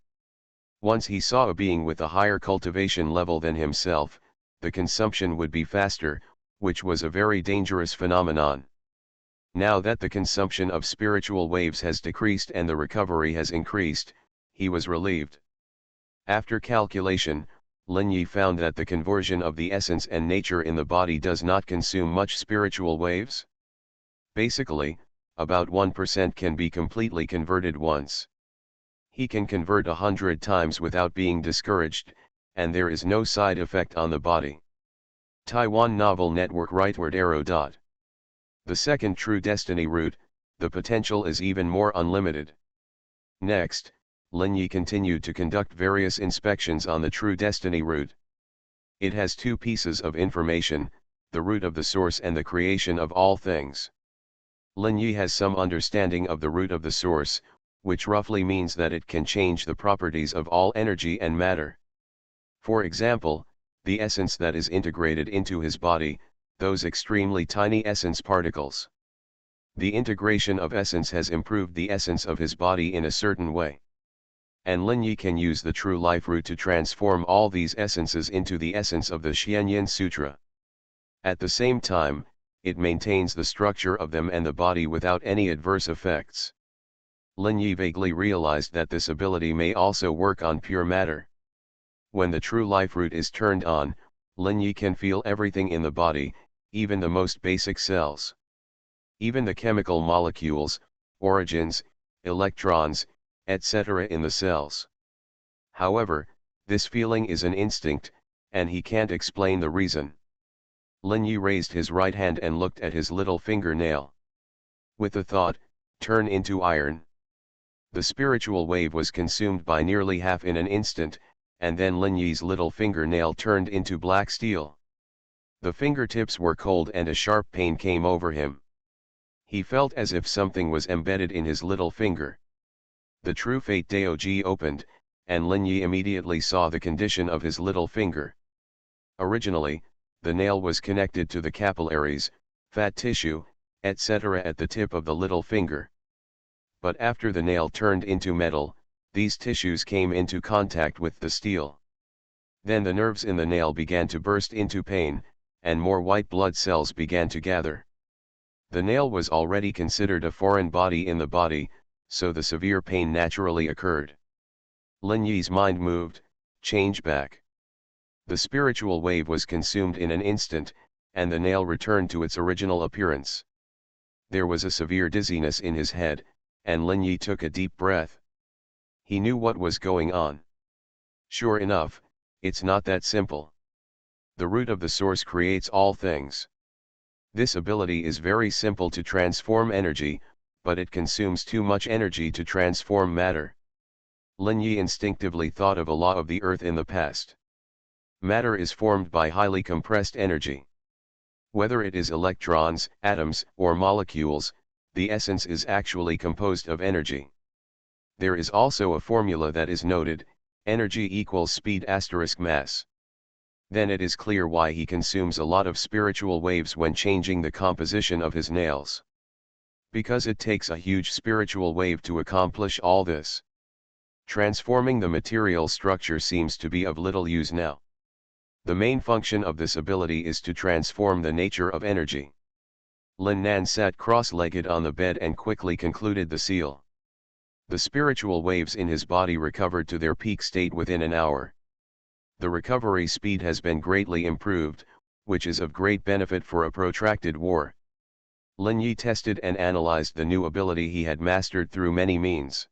Once he saw a being with a higher cultivation level than himself, the consumption would be faster, which was a very dangerous phenomenon. Now that the consumption of spiritual waves has decreased and the recovery has increased, he was relieved. After calculation, Lin Yi found that the conversion of the essence and nature in the body does not consume much spiritual waves. Basically, about 1% can be completely converted once. He can convert 100 times without being discouraged, and there is no side effect on the body. Taiwan Novel Network Rightward Arrow. The second true destiny route, the potential is even more unlimited. Next, Lin Yi continued to conduct various inspections on the true destiny route. It has 2 pieces of information, the root of the source and the creation of all things. Lin Yi has some understanding of the root of the source, which roughly means that it can change the properties of all energy and matter. For example, the essence that is integrated into his body, those extremely tiny essence particles. The integration of essence has improved the essence of his body in a certain way. And Lin Yi can use the true life route to transform all these essences into the essence of the Xuanhuan Sutra. At the same time, it maintains the structure of them and the body without any adverse effects. Lin Yi vaguely realized that this ability may also work on pure matter. When the true life route is turned on, Lin Yi can feel everything in the body, even the most basic cells. Even the chemical molecules, origins, electrons, etc. in the cells. However, this feeling is an instinct, and he can't explain the reason. Lin Yi raised his right hand and looked at his little fingernail. With the thought, turn into iron. The spiritual wave was consumed by nearly half in an instant, and then Lin Yi's little fingernail turned into black steel. The fingertips were cold and a sharp pain came over him. He felt as if something was embedded in his little finger. The true fate Daoji opened, and Lin Yi immediately saw the condition of his little finger. Originally, the nail was connected to the capillaries, fat tissue, etc. at the tip of the little finger. But after the nail turned into metal, these tissues came into contact with the steel. Then the nerves in the nail began to burst into pain, and more white blood cells began to gather. The nail was already considered a foreign body in the body, so the severe pain naturally occurred. Lin Yi's mind moved, change back. The spiritual wave was consumed in an instant, and the nail returned to its original appearance. There was a severe dizziness in his head, and Lin Yi took a deep breath. He knew what was going on. Sure enough, it's not that simple. The root of the source creates all things. This ability is very simple to transform energy, but it consumes too much energy to transform matter. Lin Yi instinctively thought of a law of the earth in the past. Matter is formed by highly compressed energy. Whether it is electrons, atoms, or molecules, the essence is actually composed of energy. There is also a formula that is noted, energy equals speed * mass. Then it is clear why he consumes a lot of spiritual waves when changing the composition of his nails. Because it takes a huge spiritual wave to accomplish all this. Transforming the material structure seems to be of little use now. The main function of this ability is to transform the nature of energy. Lin Nan sat cross-legged on the bed and quickly concluded the seal. The spiritual waves in his body recovered to their peak state within an hour. The recovery speed has been greatly improved, which is of great benefit for a protracted war. Lin Yi tested and analyzed the new ability he had mastered through many means.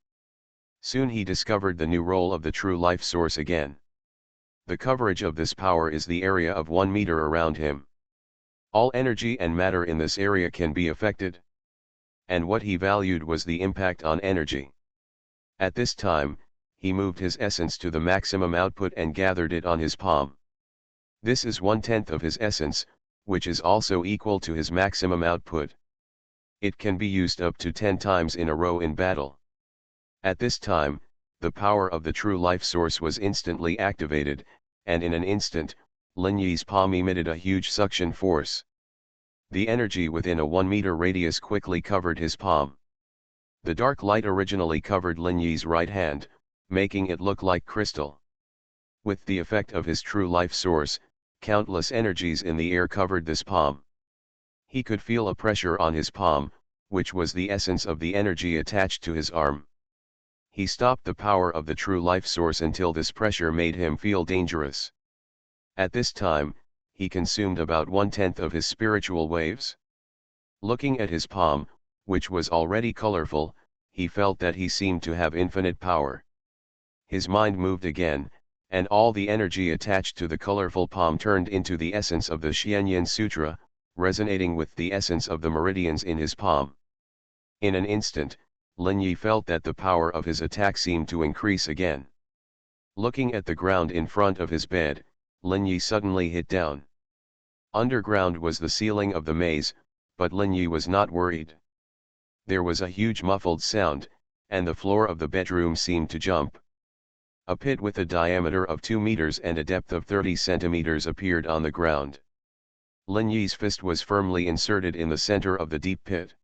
Soon he discovered the new role of the true life source again. The coverage of this power is the area of 1 meter around him. All energy and matter in this area can be affected. And what he valued was the impact on energy. At this time, he moved his essence to the maximum output and gathered it on his palm. This is 1/10 of his essence, which is also equal to his maximum output. It can be used up to 10 times in a row in battle. At this time, the power of the true life source was instantly activated, and in an instant, Lin Yi's palm emitted a huge suction force. The energy within a 1 meter radius quickly covered his palm. The dark light originally covered Lin Yi's right hand, making it look like crystal. With the effect of his true life source, countless energies in the air covered this palm. He could feel a pressure on his palm, which was the essence of the energy attached to his arm. He stopped the power of the true life source until this pressure made him feel dangerous. At this time, he consumed about 1/10 of his spiritual waves. Looking at his palm, which was already colorful, he felt that he seemed to have infinite power. His mind moved again, and all the energy attached to the colorful palm turned into the essence of the Xuanhuan Sutra, resonating with the essence of the meridians in his palm. In an instant, Lin Yi felt that the power of his attack seemed to increase again. Looking at the ground in front of his bed, Lin Yi suddenly hit down. Underground was the ceiling of the maze, but Lin Yi was not worried. There was a huge muffled sound, and the floor of the bedroom seemed to jump. A pit with a diameter of 2 meters and a depth of 30 centimeters appeared on the ground. Lin Yi's fist was firmly inserted in the center of the deep pit.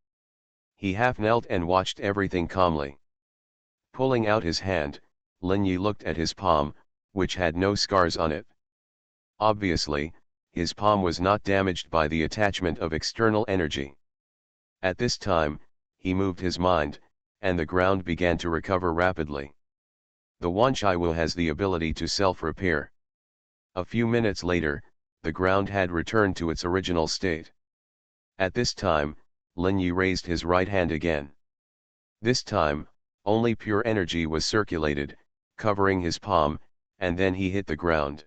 He half knelt and watched everything calmly. Pulling out his hand, Lin Yi looked at his palm, which had no scars on it. Obviously, his palm was not damaged by the attachment of external energy. At this time, he moved his mind, and the ground began to recover rapidly. The Wanchai has the ability to self-repair. A few minutes later, the ground had returned to its original state. At this time, Lin Yi raised his right hand again. This time, only pure energy was circulated, covering his palm, and then he hit the ground.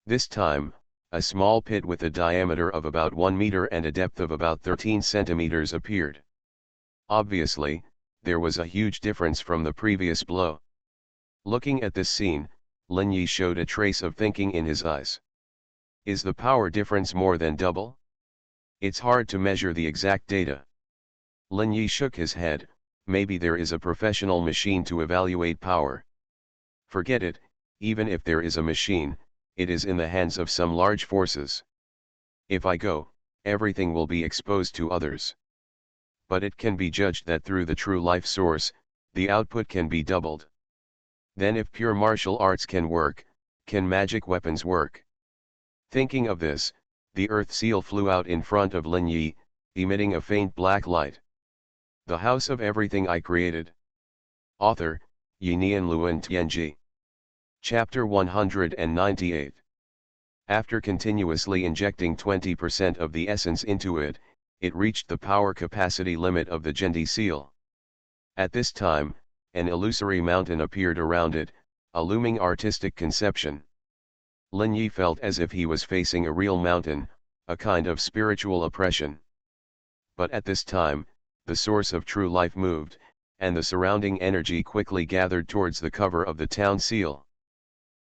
This time, a small pit with a diameter of about 1 meter and a depth of about 13 centimeters appeared. Obviously, there was a huge difference from the previous blow. Looking at this scene, Lin Yi showed a trace of thinking in his eyes. Is the power difference more than double? It's hard to measure the exact data. Lin Yi shook his head. Maybe there is a professional machine to evaluate power. Forget it, even if there is a machine, it is in the hands of some large forces. If I go, everything will be exposed to others. But it can be judged that through the true life source, the output can be doubled. Then if pure martial arts can work, can magic weapons work? Thinking of this, the earth seal flew out in front of Lin Yi, emitting a faint black light. The House of Everything I Created. Author, Yinian Luan Tianji. Chapter 198. After continuously injecting 20% of the essence into it, it reached the power capacity limit of the Gendi seal. At this time, an illusory mountain appeared around it, a looming artistic conception. Lin Yi felt as if he was facing a real mountain, a kind of spiritual oppression. But at this time, the source of true life moved, and the surrounding energy quickly gathered towards the cover of the town seal.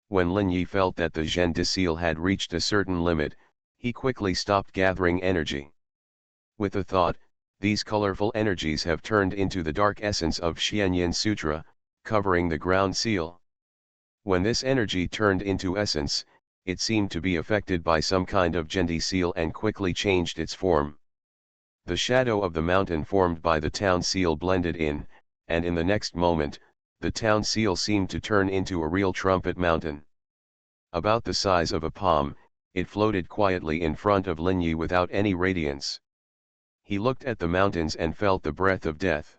When Lin Yi felt that the Gendi seal had reached a certain limit, he quickly stopped gathering energy. With a thought, these colorful energies have turned into the dark essence of Xuanhuan Sutra, covering the ground seal. When this energy turned into essence, it seemed to be affected by some kind of Gendi seal and quickly changed its form. The shadow of the mountain formed by the town seal blended in, and in the next moment, the town seal seemed to turn into a real trumpet mountain. About the size of a palm, it floated quietly in front of Lin Yi without any radiance. He looked at the mountains and felt the breath of death.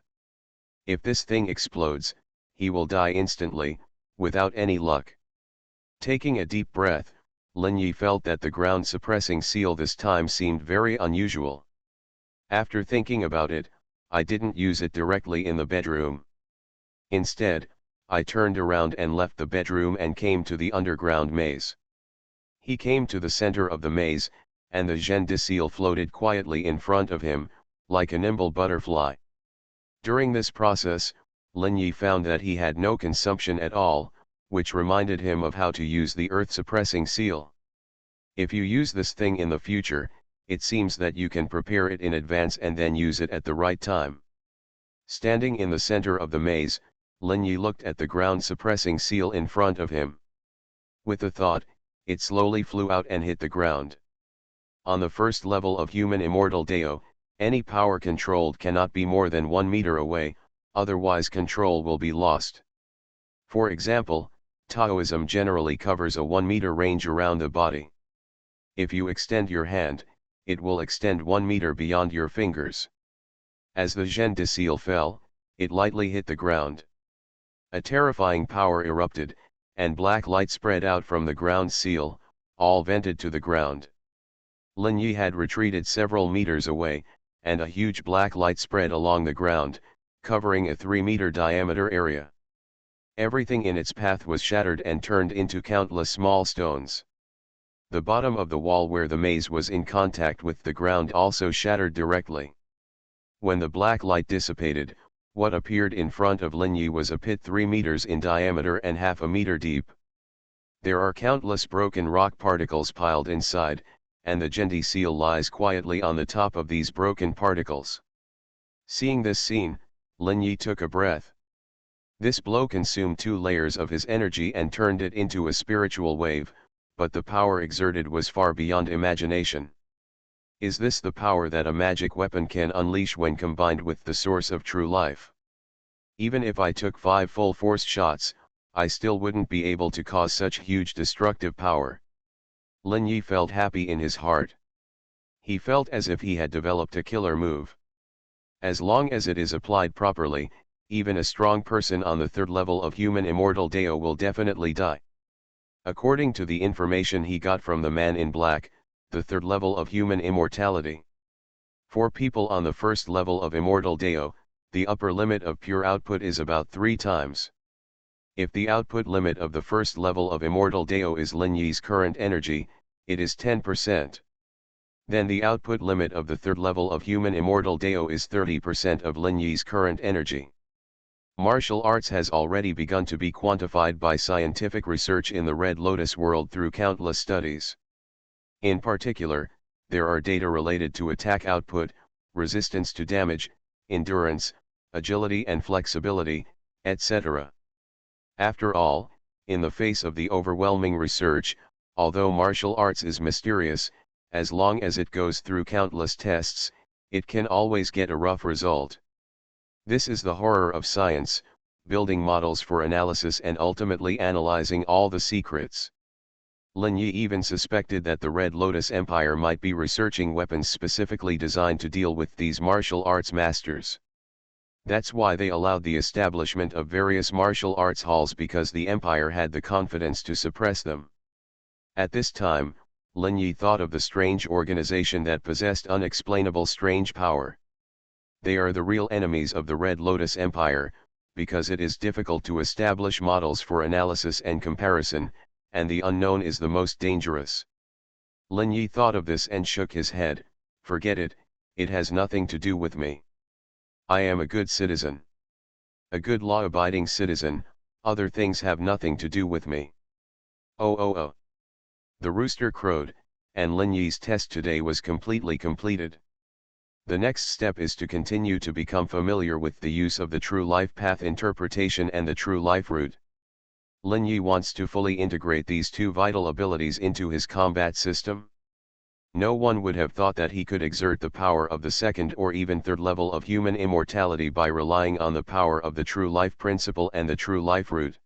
If this thing explodes, he will die instantly, without any luck. Taking a deep breath, Lin Yi felt that the ground suppressing seal this time seemed very unusual. After thinking about it, I didn't use it directly in the bedroom. Instead, I turned around and left the bedroom and came to the underground maze. He came to the center of the maze, and the Zhen de seal floated quietly in front of him, like a nimble butterfly. During this process, Lin Yi found that he had no consumption at all, which reminded him of how to use the earth-suppressing seal. If you use this thing in the future, it seems that you can prepare it in advance and then use it at the right time. Standing in the center of the maze, Lin Yi looked at the ground-suppressing seal in front of him. With a thought, it slowly flew out and hit the ground. On the first level of human immortal Dao, any power controlled cannot be more than 1 meter away, otherwise control will be lost. For example, Taoism generally covers a 1 meter range around the body. If you extend your hand, it will extend 1 meter beyond your fingers. As the Zhen de seal fell, it lightly hit the ground. A terrifying power erupted, and black light spread out from the ground seal, all vented to the ground. Lin Yi had retreated several meters away, and a huge black light spread along the ground, covering a 3-meter diameter area. Everything in its path was shattered and turned into countless small stones. The bottom of the wall where the maze was in contact with the ground also shattered directly. When the black light dissipated, what appeared in front of Lin Yi was a pit 3 meters in diameter and half a meter deep. There are countless broken rock particles piled inside, and the Zhen de seal lies quietly on the top of these broken particles. Seeing this scene, Lin Yi took a breath. This blow consumed 2 layers of his energy and turned it into a spiritual wave, but the power exerted was far beyond imagination. Is this the power that a magic weapon can unleash when combined with the source of true life? Even if I took 5 full force shots, I still wouldn't be able to cause such huge destructive power. Lin Yi felt happy in his heart. He felt as if he had developed a killer move. As long as it is applied properly, even a strong person on the 3rd level of human immortal Dao will definitely die. According to the information he got from the man in black, the 3rd level of human immortality. For people on the 1st level of immortal Dao, the upper limit of pure output is about 3 times. If the output limit of the 1st level of immortal Dao is Lin Yi's current energy, it is 10%. Then the output limit of the 3rd level of human immortal Dao is 30% of Lin Yi's current energy. Martial arts has already begun to be quantified by scientific research in the Red Lotus world through countless studies. In particular, there are data related to attack output, resistance to damage, endurance, agility and flexibility, etc. After all, in the face of the overwhelming research, although martial arts is mysterious, as long as it goes through countless tests, it can always get a rough result. This is the horror of science, building models for analysis and ultimately analyzing all the secrets. Lin Yi even suspected that the Red Lotus Empire might be researching weapons specifically designed to deal with these martial arts masters. That's why they allowed the establishment of various martial arts halls, because the empire had the confidence to suppress them. At this time, Lin Yi thought of the strange organization that possessed unexplainable strange power. They are the real enemies of the Red Lotus Empire, because it is difficult to establish models for analysis and comparison, and the unknown is the most dangerous. Lin Yi thought of this and shook his head. Forget it, it has nothing to do with me. I am a good citizen. A good law-abiding citizen, other things have nothing to do with me. Oh. The rooster crowed, and Lin Yi's test today was completely completed. The next step is to continue to become familiar with the use of the true life path interpretation and the true life route. Lin Yi wants to fully integrate these 2 vital abilities into his combat system. No one would have thought that he could exert the power of the 2nd or even 3rd level of human immortality by relying on the power of the true life principle and the true life route.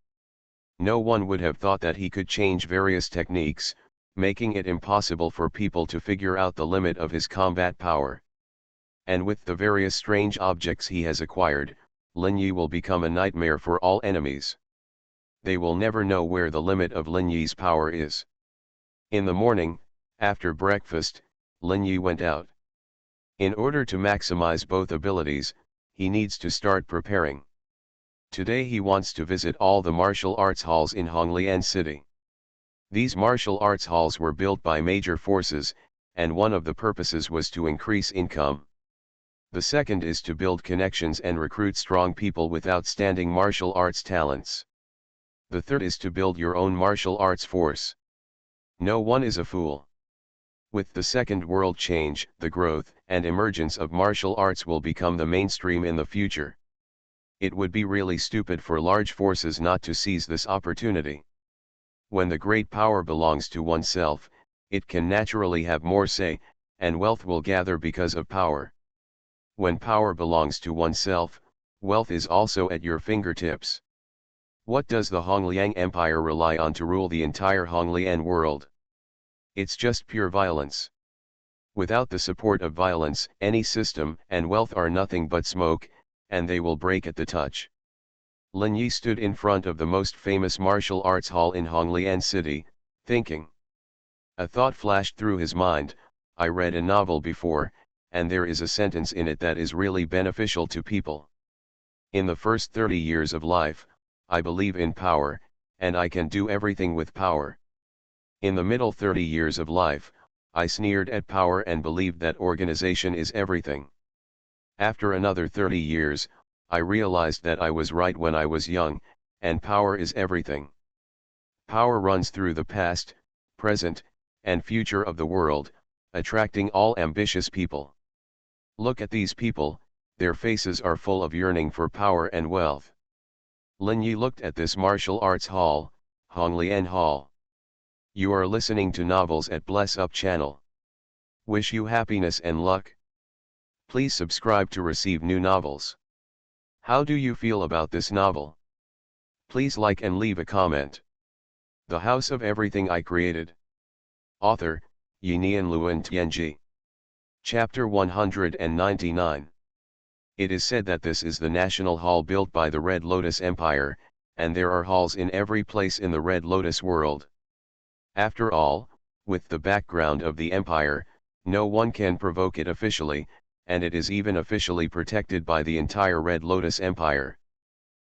No one would have thought that he could change various techniques, making it impossible for people to figure out the limit of his combat power. And with the various strange objects he has acquired, Lin Yi will become a nightmare for all enemies. they will never know where the limit of Lin Yi's power is. In the morning, after breakfast, Lin Yi went out. In order to maximize both abilities, he needs to start preparing. Today he wants to visit all the martial arts halls in Honglian City. These martial arts halls were built by major forces, and one of the purposes was to increase income. The second is to build connections and recruit strong people with outstanding martial arts talents. The third is to build your own martial arts force. No one is a fool. With the Second World Change, the growth and emergence of martial arts will become the mainstream in the future. It would be really stupid for large forces not to seize this opportunity. When the great power belongs to oneself, it can naturally have more say, and wealth will gather because of power. When power belongs to oneself, wealth is also at your fingertips. What does the Hongliang Empire rely on to rule the entire Honglian world? It's just pure violence. Without the support of violence, any system and wealth are nothing but smoke, and they will break at the touch. Lin Yi stood in front of the most famous martial arts hall in Honglian City, thinking. A thought flashed through his mind. I read a novel before, and there is a sentence in it that is really beneficial to people. In the first 30 years of life, I believe in power, and I can do everything with power. In the middle 30 years of life, I sneered at power and believed that organization is everything. After another 30 years, I realized that I was right when I was young, and power is everything. Power runs through the past, present, and future of the world, attracting all ambitious people. Look at these people, their faces are full of yearning for power and wealth. Lin Yi looked at this martial arts hall, Honglian Hall. You are listening to Novels at Bless Up channel. Wish you happiness and luck. Please subscribe to receive new novels. How do you feel about this novel? Please like and leave a comment. The House of Everything I Created. Author, Yinian Luan Tianji. Chapter 199. It is said that this is the National Hall built by the Red Lotus Empire, and there are halls in every place in the Red Lotus world. After all, with the background of the empire, no one can provoke it officially, and it is even officially protected by the entire Red Lotus Empire.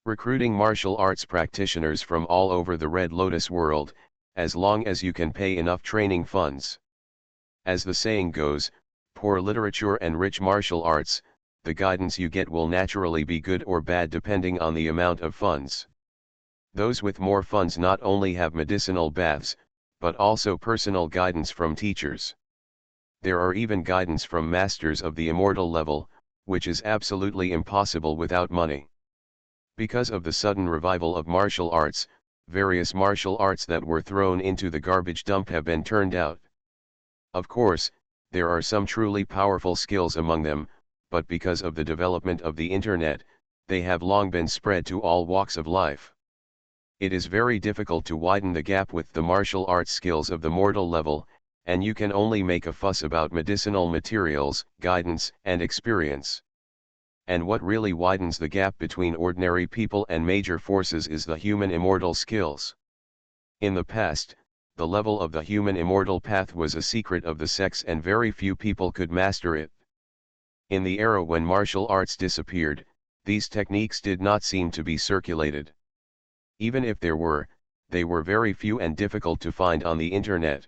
Recruiting martial arts practitioners from all over the Red Lotus world, as long as you can pay enough training funds. As the saying goes, poor literature and rich martial arts, the guidance you get will naturally be good or bad depending on the amount of funds. Those with more funds not only have medicinal baths, but also personal guidance from teachers. There are even guidance from masters of the immortal level, which is absolutely impossible without money. Because of the sudden revival of martial arts, various martial arts that were thrown into the garbage dump have been turned out. Of course, there are some truly powerful skills among them, but because of the development of the internet, they have long been spread to all walks of life. It is very difficult to widen the gap with the martial arts skills of the mortal level, and you can only make a fuss about medicinal materials, guidance, and experience. And what really widens the gap between ordinary people and major forces is the human immortal skills. In the past, the level of the human immortal path was a secret of the sex and very few people could master it. In the era when martial arts disappeared, these techniques did not seem to be circulated. Even if there were, they were very few and difficult to find on the internet.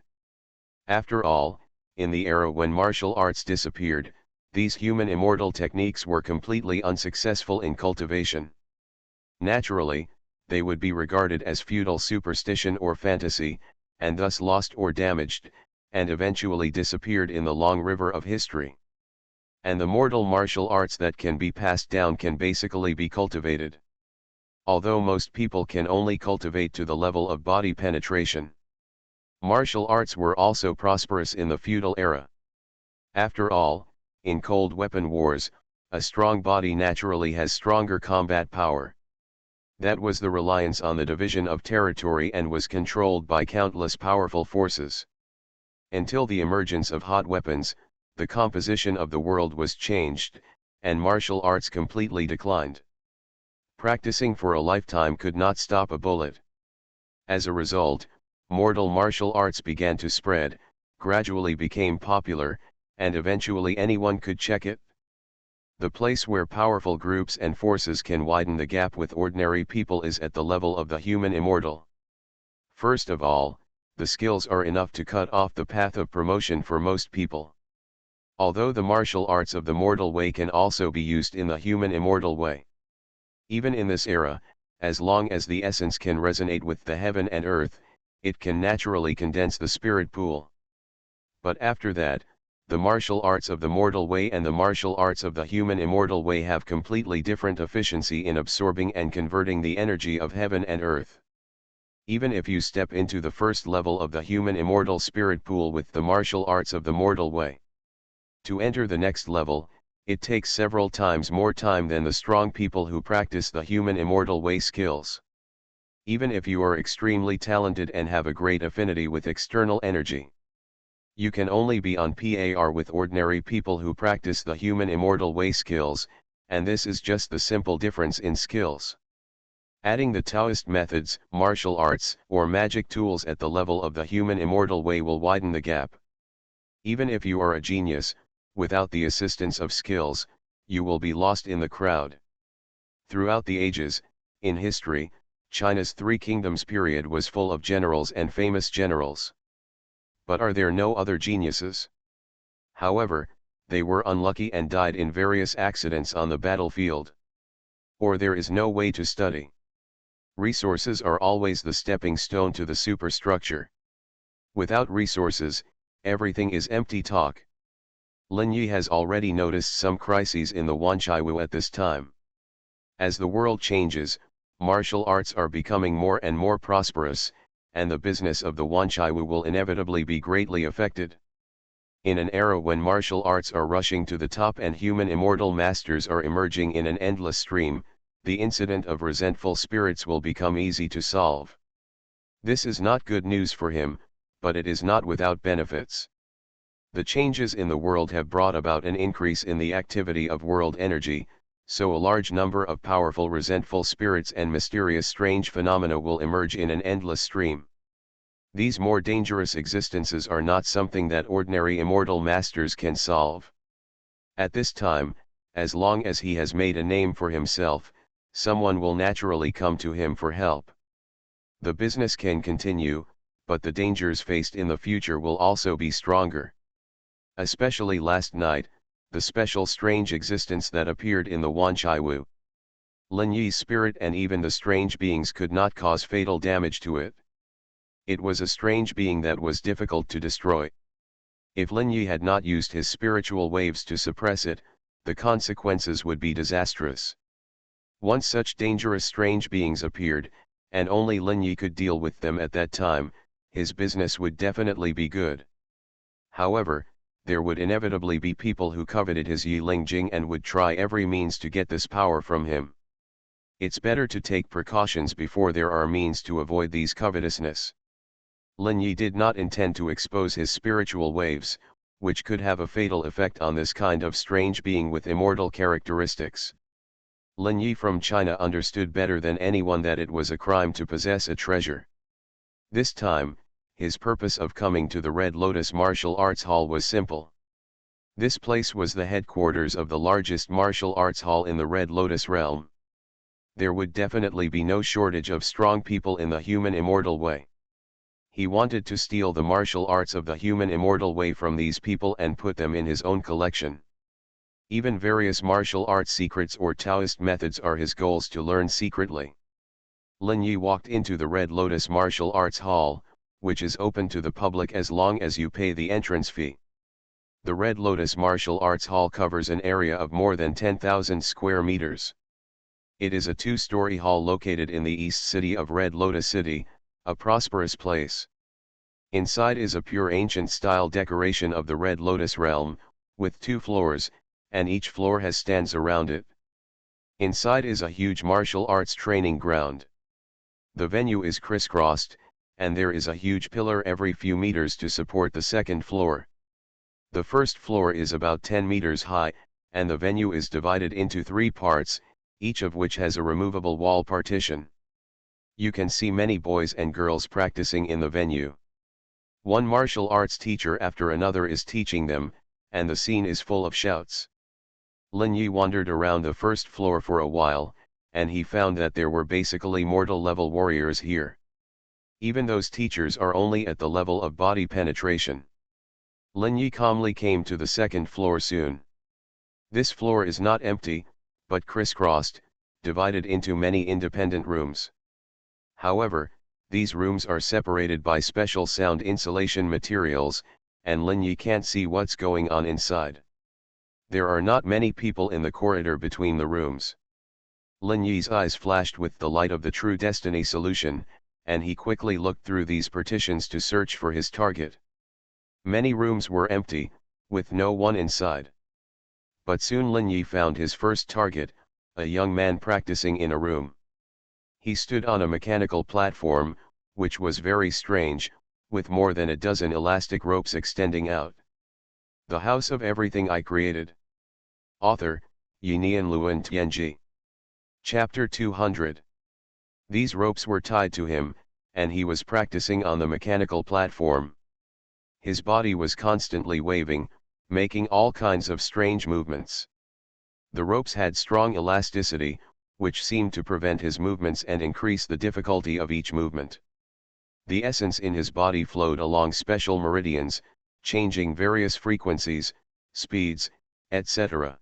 After all, in the era when martial arts disappeared, these human immortal techniques were completely unsuccessful in cultivation. Naturally, they would be regarded as feudal superstition or fantasy, and thus lost or damaged, and eventually disappeared in the long river of history. And the mortal martial arts that can be passed down can basically be cultivated. Although most people can only cultivate to the level of body penetration. Martial arts were also prosperous in the feudal era. After all, in cold weapon wars, a strong body naturally has stronger combat power. That was the reliance on the division of territory and was controlled by countless powerful forces. Until the emergence of hot weapons, the composition of the world was changed, and martial arts completely declined. Practicing for a lifetime could not stop a bullet. As a result, mortal martial arts began to spread, gradually became popular, and eventually anyone could check it. The place where powerful groups and forces can widen the gap with ordinary people is at the level of the human immortal. First of all, the skills are enough to cut off the path of promotion for most people. Although the martial arts of the mortal way can also be used in the human immortal way. Even in this era, as long as the essence can resonate with the heaven and earth, it can naturally condense the spirit pool. But after that, the martial arts of the mortal way and the martial arts of the human immortal way have completely different efficiency in absorbing and converting the energy of heaven and earth. Even if you step into the first level of the human immortal spirit pool with the martial arts of the mortal way, to enter the next level, it takes several times more time than the strong people who practice the human immortal way skills. Even if you are extremely talented and have a great affinity with external energy, you can only be on par with ordinary people who practice the human immortal way skills, and this is just the simple difference in skills. Adding the Taoist methods, martial arts, or magic tools at the level of the human immortal way will widen the gap. Even if you are a genius, without the assistance of skills, you will be lost in the crowd. Throughout the ages, in history, China's Three Kingdoms period was full of generals and famous generals. But are there no other geniuses? However, they were unlucky and died in various accidents on the battlefield. Or there is no way to study. Resources are always the stepping stone to the superstructure. Without resources, everything is empty talk. Lin Yi has already noticed some crises in the Wanchaiwu at this time. As the world changes, martial arts are becoming more and more prosperous, and the business of the Wanchaiwu will inevitably be greatly affected. In an era when martial arts are rushing to the top and human immortal masters are emerging in an endless stream, the incident of resentful spirits will become easy to solve. This is not good news for him, but it is not without benefits. The changes in the world have brought about an increase in the activity of world energy, so a large number of powerful resentful spirits and mysterious strange phenomena will emerge in an endless stream. These more dangerous existences are not something that ordinary immortal masters can solve. At this time, as long as he has made a name for himself, someone will naturally come to him for help. The business can continue, but the dangers faced in the future will also be stronger. Especially last night, the special strange existence that appeared in the Wanchaiwu. Lin Yi's spirit and even the strange beings could not cause fatal damage to it. It was a strange being that was difficult to destroy. If Lin Yi had not used his spiritual waves to suppress it, the consequences would be disastrous. Once such dangerous strange beings appeared, and only Lin Yi could deal with them at that time, his business would definitely be good. However, there would inevitably be people who coveted his Yiling Jing and would try every means to get this power from him. It's better to take precautions before there are means to avoid these covetousness. Lin Yi did not intend to expose his spiritual waves, which could have a fatal effect on this kind of strange being with immortal characteristics. Lin Yi from China understood better than anyone that it was a crime to possess a treasure. This time, his purpose of coming to the Red Lotus Martial Arts Hall was simple. This place was the headquarters of the largest martial arts hall in the Red Lotus realm. There would definitely be no shortage of strong people in the human immortal way. He wanted to steal the martial arts of the human immortal way from these people and put them in his own collection. Even various martial arts secrets or Taoist methods are his goals to learn secretly. Lin Yi walked into the Red Lotus Martial Arts Hall, which is open to the public as long as you pay the entrance fee. The Red Lotus Martial Arts Hall covers an area of more than 10,000 square meters. It is a two-story hall located in the east city of Red Lotus City, a prosperous place. Inside is a pure ancient-style decoration of the Red Lotus realm, with 2 floors, and each floor has stands around it. Inside is a huge martial arts training ground. The venue is crisscrossed, and there is a huge pillar every few meters to support the second floor. The first floor is about 10 meters high, and the venue is divided into 3 parts, each of which has a removable wall partition. You can see many boys and girls practicing in the venue. One martial arts teacher after another is teaching them, and the scene is full of shouts. Lin Yi wandered around the first floor for a while, and he found that there were basically mortal level warriors here. Even those teachers are only at the level of body penetration. Lin Yi calmly came to the second floor soon. This floor is not empty, but crisscrossed, divided into many independent rooms. However, these rooms are separated by special sound insulation materials, and Lin Yi can't see what's going on inside. There are not many people in the corridor between the rooms. Lin Yi's eyes flashed with the light of the True Destiny solution, and he quickly looked through these partitions to search for his target. Many rooms were empty, with no one inside. But soon Lin Yi found his first target, a young man practicing in a room. He stood on a mechanical platform, which was very strange, with more than a dozen elastic ropes extending out. The House of Everything I Created. Author, Yinian Luan Tianji. Chapter 200. These ropes were tied to him, and he was practicing on the mechanical platform. His body was constantly waving, making all kinds of strange movements. The ropes had strong elasticity, which seemed to prevent his movements and increase the difficulty of each movement. The essence in his body flowed along special meridians, changing various frequencies, speeds, etc.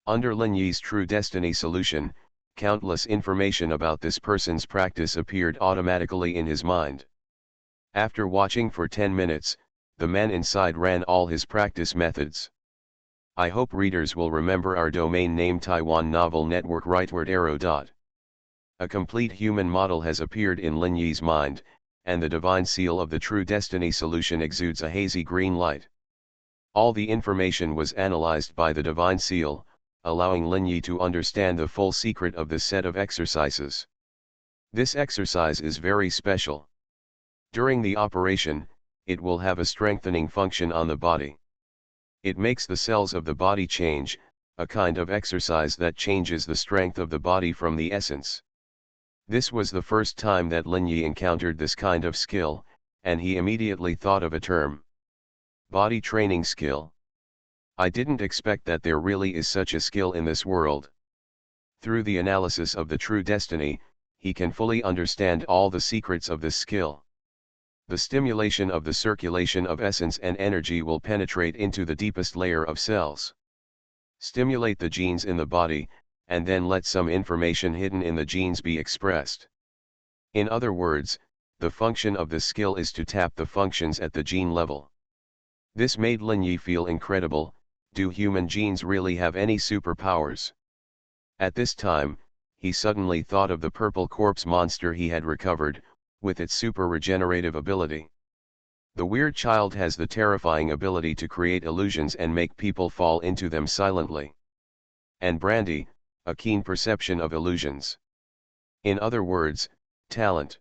Under Lin Yi's True Destiny solution, countless information about this person's practice appeared automatically in his mind. After watching for 10 minutes, the man inside ran all his practice methods. I hope readers will remember our domain name Taiwan Novel Network rightward arrow. A complete human model has appeared in Lin Yi's mind, and the divine seal of the True Destiny solution exudes a hazy green light. All the information was analyzed by the divine seal, allowing Lin Yi to understand the full secret of this set of exercises. This exercise is very special. During the operation, it will have a strengthening function on the body. It makes the cells of the body change, a kind of exercise that changes the strength of the body from the essence. This was the first time that Lin Yi encountered this kind of skill, and he immediately thought of a term. Body training skill. I didn't expect that there really is such a skill in this world. Through the analysis of the True Destiny, he can fully understand all the secrets of this skill. The stimulation of the circulation of essence and energy will penetrate into the deepest layer of cells. Stimulate the genes in the body, and then let some information hidden in the genes be expressed. In other words, the function of this skill is to tap the functions at the gene level. This made Lin Yi feel incredible. Do human genes really have any superpowers? At this time, he suddenly thought of the purple corpse monster he had recovered, with its super regenerative ability. The weird child has the terrifying ability to create illusions and make people fall into them silently. And Brandy, a keen perception of illusions. In other words, talent.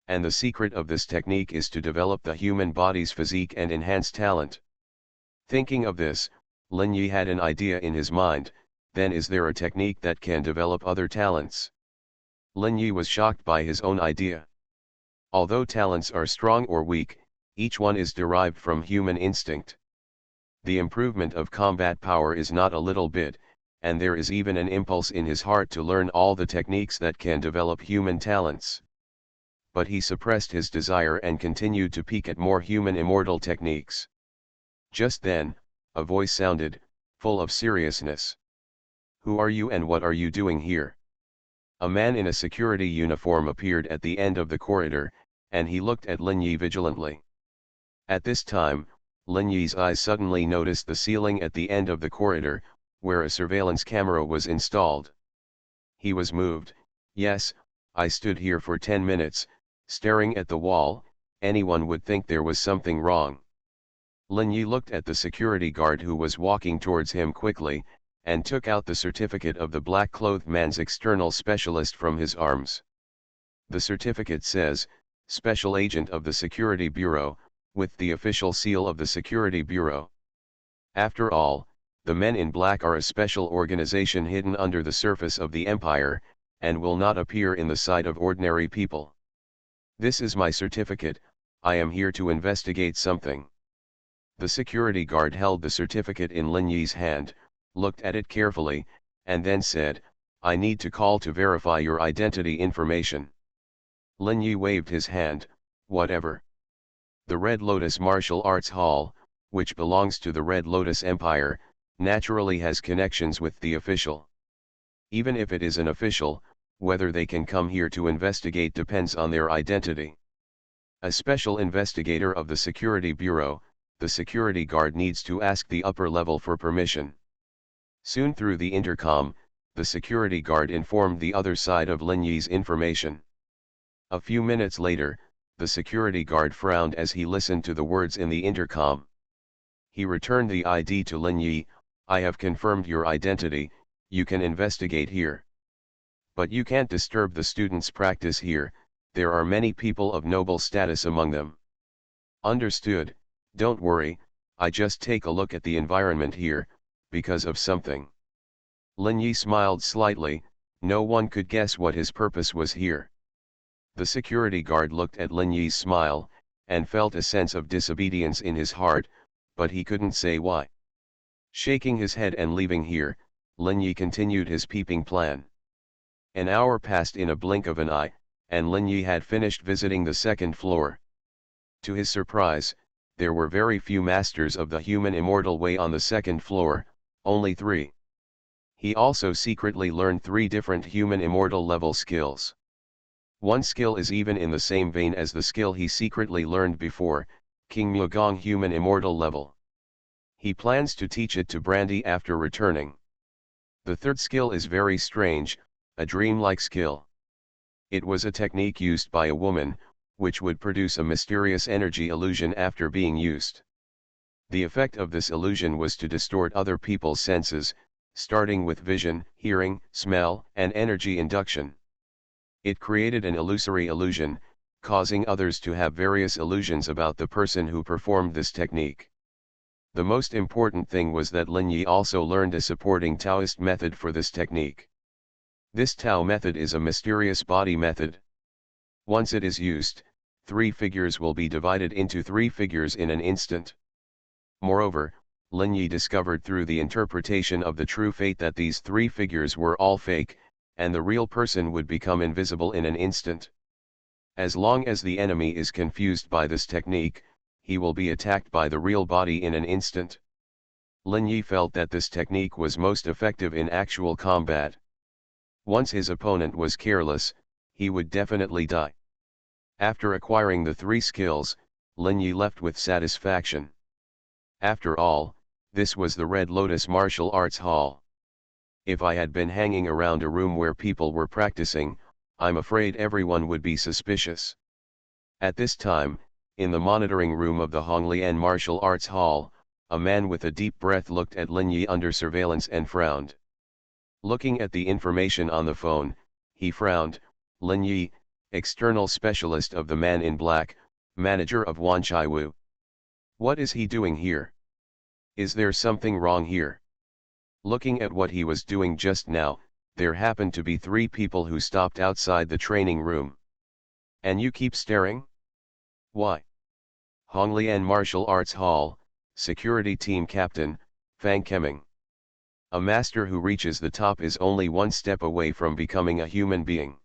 And the secret of this technique is to develop the human body's physique and enhance talent. Thinking of this, Lin Yi had an idea in his mind. Then is there a technique that can develop other talents? Lin Yi was shocked by his own idea. Although talents are strong or weak, each one is derived from human instinct. The improvement of combat power is not a little bit, and there is even an impulse in his heart to learn all the techniques that can develop human talents. But he suppressed his desire and continued to peek at more human immortal techniques. Just then, a voice sounded, full of seriousness. Who are you and what are you doing here? A man in a security uniform appeared at the end of the corridor, and he looked at Lin Yi vigilantly. At this time, Lin Yi's eyes suddenly noticed the ceiling at the end of the corridor, where a surveillance camera was installed. He was moved. Yes, I stood here for 10 minutes, staring at the wall. Anyone would think there was something wrong. Lin Yi looked at the security guard who was walking towards him quickly, and took out the certificate of the black-clothed man's external specialist from his arms. The certificate says, Special Agent of the Security Bureau, with the official seal of the Security Bureau. After all, the men in black are a special organization hidden under the surface of the empire, and will not appear in the sight of ordinary people. This is my certificate, I am here to investigate something. The security guard held the certificate in Lin Yi's hand, looked at it carefully, and then said, I need to call to verify your identity information. Lin Yi waved his hand, whatever. The Red Lotus Martial Arts Hall, which belongs to the Red Lotus Empire, naturally has connections with the official. Even if it is an official, whether they can come here to investigate depends on their identity. A special investigator of the Security Bureau, the security guard needs to ask the upper level for permission. Soon through the intercom, the security guard informed the other side of Lin Yi's information. A few minutes later, the security guard frowned as he listened to the words in the intercom. He returned the ID to Lin Yi, I have confirmed your identity, you can investigate here. But you can't disturb the students' practice here, there are many people of noble status among them. Understood, don't worry, I just take a look at the environment here, because of something. Lin Yi smiled slightly, no one could guess what his purpose was here. The security guard looked at Lin Yi's smile, and felt a sense of disobedience in his heart, but he couldn't say why. Shaking his head and leaving here, Lin Yi continued his peeping plan. An hour passed in a blink of an eye, and Lin Yi had finished visiting the second floor. To his surprise, there were very few masters of the human immortal way on the second floor, only 3. He also secretly learned 3 different human immortal level skills. One skill is even in the same vein as the skill he secretly learned before, King Mugong human immortal level. He plans to teach it to Brandy after returning. The third skill is very strange, a dreamlike skill. It was a technique used by a woman, which would produce a mysterious energy illusion after being used. The effect of this illusion was to distort other people's senses, starting with vision, hearing, smell, and energy induction. It created an illusory illusion, causing others to have various illusions about the person who performed this technique. The most important thing was that Lin Yi also learned a supporting Taoist method for this technique. This Tao method is a mysterious body method. Once it is used, 3 figures will be divided into 3 figures in an instant. Moreover, Lin Yi discovered through the interpretation of the true fate that these 3 figures were all fake, and the real person would become invisible in an instant. As long as the enemy is confused by this technique, he will be attacked by the real body in an instant. Lin Yi felt that this technique was most effective in actual combat. Once his opponent was careless, he would definitely die. After acquiring the 3 skills, Lin Yi left with satisfaction. After all, this was the Red Lotus Martial Arts Hall. If I had been hanging around a room where people were practicing, I'm afraid everyone would be suspicious. At this time, in the monitoring room of the Honglian Martial Arts Hall, a man with a deep breath looked at Lin Yi under surveillance and frowned. Looking at the information on the phone, he frowned. Lin Yi, external specialist of the Man in Black, manager of Wanchaiwu. What is he doing here? Is there something wrong here? Looking at what he was doing just now, there happened to be 3 people who stopped outside the training room. And you keep staring? Why? Honglian Martial Arts Hall, Security Team Captain, Fang Keming. A master who reaches the top is only 1 step away from becoming a human being.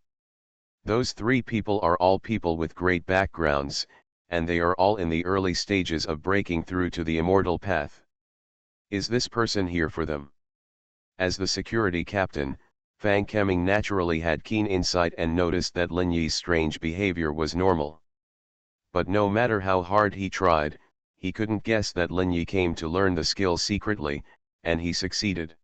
Those 3 people are all people with great backgrounds, and they are all in the early stages of breaking through to the immortal path. Is this person here for them? As the security captain, Fang Keming naturally had keen insight and noticed that Lin Yi's strange behavior was normal. But no matter how hard he tried, he couldn't guess that Lin Yi came to learn the skill secretly, and he succeeded.